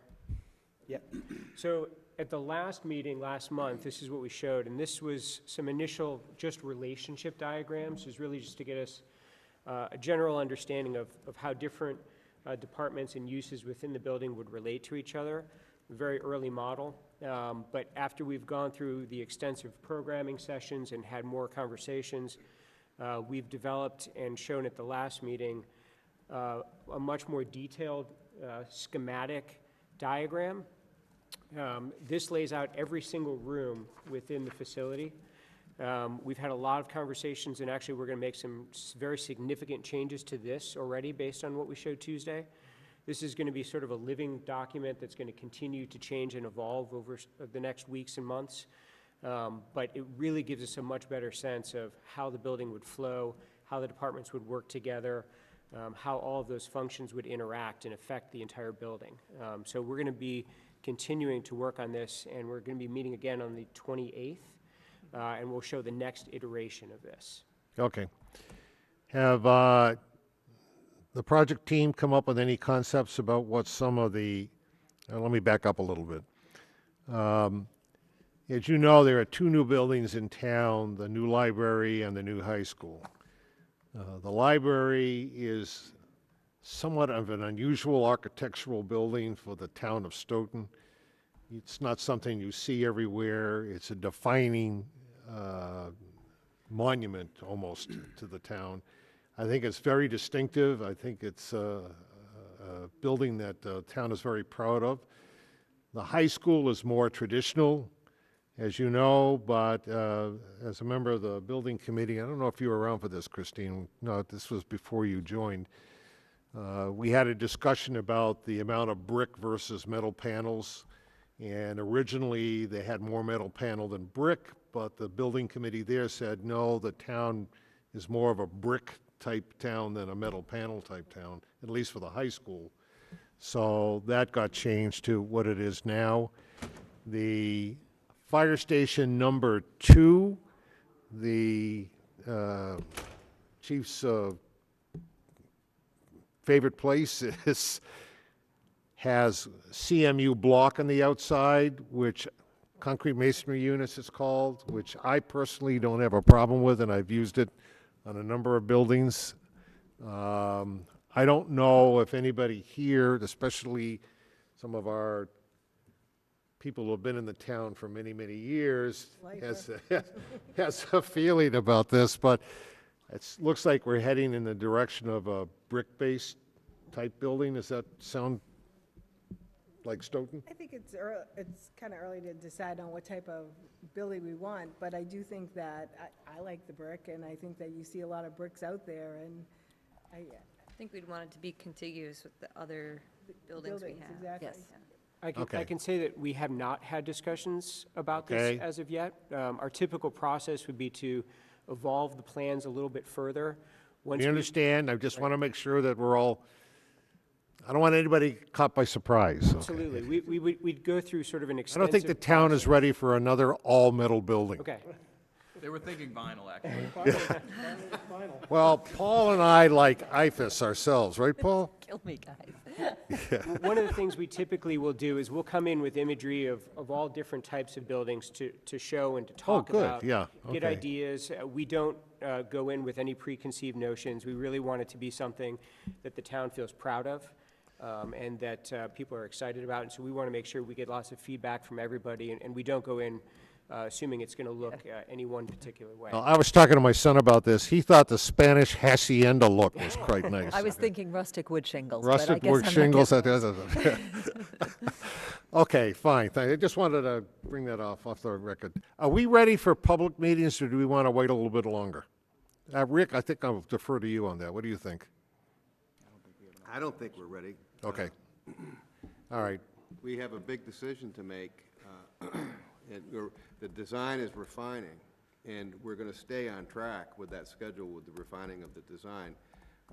Yep. So at the last meeting last month, this is what we showed, and this was some initial just relationship diagrams. It was really just to get us a general understanding of how different departments and uses within the building would relate to each other. A very early model, but after we've gone through the extensive programming sessions and had more conversations, we've developed and shown at the last meeting a much more detailed schematic diagram. This lays out every single room within the facility. We've had a lot of conversations, and actually we're going to make some very significant changes to this already based on what we showed Tuesday. This is going to be sort of a living document that's going to continue to change and evolve over the next weeks and months. But it really gives us a much better sense of how the building would flow, how the departments would work together, how all of those functions would interact and affect the entire building. So we're going to be continuing to work on this, and we're going to be meeting again on the 28th, and we'll show the next iteration of this. Okay. Have the project team come up with any concepts about what some of the, let me back up a little bit. As you know, there are two new buildings in town, the new library and the new high school. The library is somewhat of an unusual architectural building for the town of Stoughton. It's not something you see everywhere. It's a defining monument almost to the town. I think it's very distinctive. I think it's a building that the town is very proud of. The high school is more traditional, as you know, but as a member of the building committee, I don't know if you were around for this, Christine. No, this was before you joined. We had a discussion about the amount of brick versus metal panels, and originally they had more metal panel than brick, but the building committee there said, no, the town is more of a brick type town than a metal panel type town, at least for the high school. So that got changed to what it is now. The fire station number 2, the chief's favorite place has CMU block on the outside, which concrete masonry units it's called, which I personally don't have a problem with, and I've used it on a number of buildings. I don't know if anybody here, especially some of our people who have been in the town for many, many years, has a feeling about this, but it looks like we're heading in the direction of a brick-based type building. Does that sound like Stoughton? I think it's kind of early to decide on what type of building we want, but I do think that I like the brick, and I think that you see a lot of bricks out there, and I think we'd want it to be contiguous with the other buildings we have. Exactly. Yes. I can say that we have not had discussions about Okay. this as of yet. Our typical process would be to evolve the plans a little bit further. Once You we- understand? I just want to make sure that we're all, I don't want anybody caught by surprise. okay? Absolutely. We'd go through sort of an I extensive. don't think the town is ready for another all-metal building. Okay. They were thinking vinyl, actually. Well, Paul and I like IFAS ourselves, right, Paul? Kill me, guys. One of the things we typically will do is we'll come in with imagery of all different types of buildings to show and to talk good. about. Yeah, Get okay. ideas. We don't go in with any preconceived notions. We really want it to be something that the town feels proud of, and that people are excited about. And so we want to make sure we get lots of feedback from everybody, and we don't go in assuming it's going to look any one particular way. Well, I was talking to my son about this. He thought the Spanish hacienda look was quite nice. I was thinking rustic wood shingles, but I Rustic guess wood I'm not shingles. getting- Okay, fine. I just wanted to bring that off the record. Are we ready for public meetings, or do we want to wait a little bit longer? Rick, I think I'll defer to you on that. What do you think? I don't think we're ready. Okay. All right. We have a big decision to make. The design is refining, and we're going to stay on track with that schedule with the refining of the design.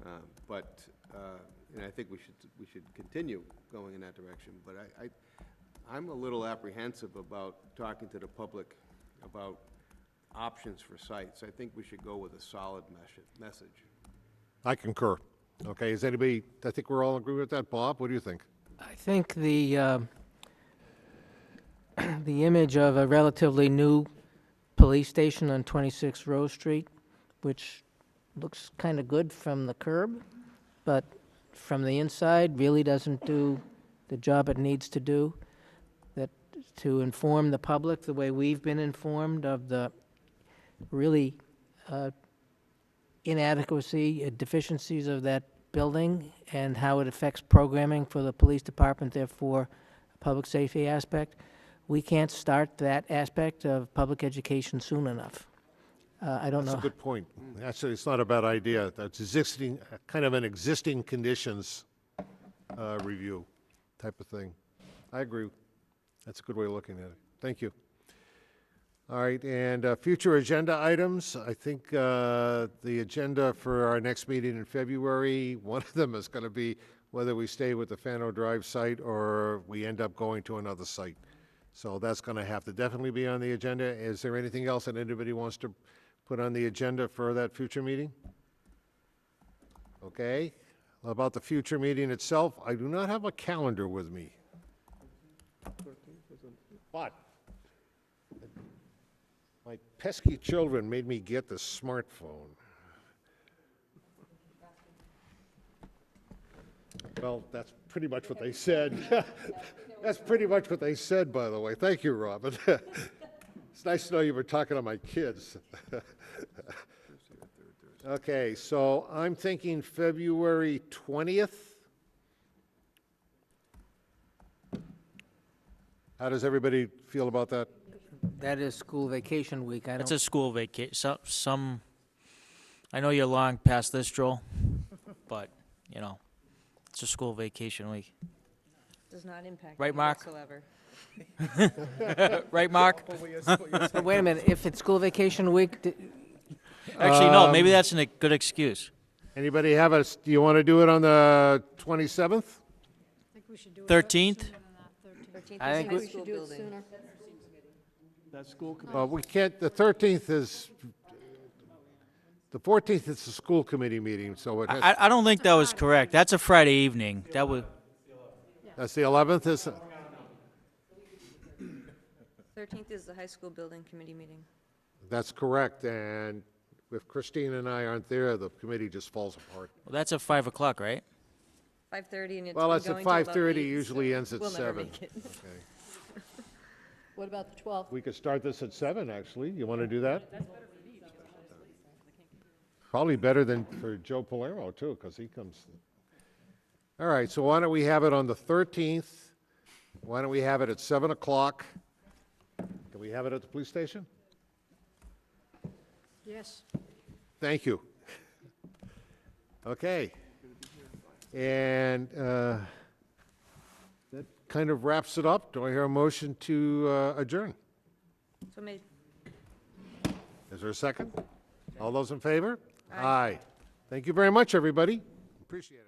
And I think we should continue going in that direction. But I'm a little apprehensive about talking to the public about options for sites. I think we should go with a solid message. I concur. Okay, is anybody, I think we're all agree with that. Bob, what do you think? I think the image of a relatively new police station on 26 Rose Street, which looks kind of good from the curb, but from the inside really doesn't do the job it needs to do, that to inform the public the way we've been informed of the really inadequacy, deficiencies of that building and how it affects programming for the police department, therefore a public safety aspect. We can't start that aspect of public education soon enough. I don't know. That's a good point. Actually, it's not a bad idea. That's existing, kind of an existing conditions review type of thing. I agree. That's a good way of looking at it. Thank you. All right, and future agenda items. I think the agenda for our next meeting in February, one of them is going to be whether we stay with the Fano Drive site or we end up going to another site. So that's going to have to definitely be on the agenda. Is there anything else that anybody wants to put on the agenda for that future meeting? Okay. About the future meeting itself, I do not have a calendar with me. But my pesky children made me get the smartphone. Well, that's pretty much what they said. That's pretty much what they said, by the way. Thank you, Robin. It's nice to know you were talking to my kids. Okay, so I'm thinking February 20th. How does everybody feel about that? That is school vacation week. It's a school vacation. I know you're long past this, Joel, but, you know, it's a school vacation week. Does not impact Right, me Mark? whatsoever. Right, Mark? But wait a minute, if it's school vacation week, Actually, no, maybe that's a good excuse. Anybody have do you want to do it on the 27th? I think we should do it 13th? sooner than that, 13th. I think High we school building. That's school committee. Well, we can't, the 13th is, the 14th is the school committee meeting, so it has, I don't think that was correct. That's a Friday evening. That was, that's the 11th, is, 13th is the high school building committee meeting. that's correct, and if Christine and I aren't there, the committee just falls apart. well, that's at 5 o'clock, right? 5:30 and it's Well, been it's at going till about 5:30, 8, usually so ends at we'll never 7. make it. Okay. What about the 12th? We could start this at 7, actually. You want to do that? Probably better than for Joe Palermo, too, because he comes. All right, so why don't we have it on the 13th? Why don't we have it at 7 o'clock? Can we have it at the police station? Yes. Thank you. Okay. And that kind of wraps it up. Do I hear a motion to adjourn? So made. Is there a second? All those in favor? Aye. Thank you very much, everybody. Appreciate it.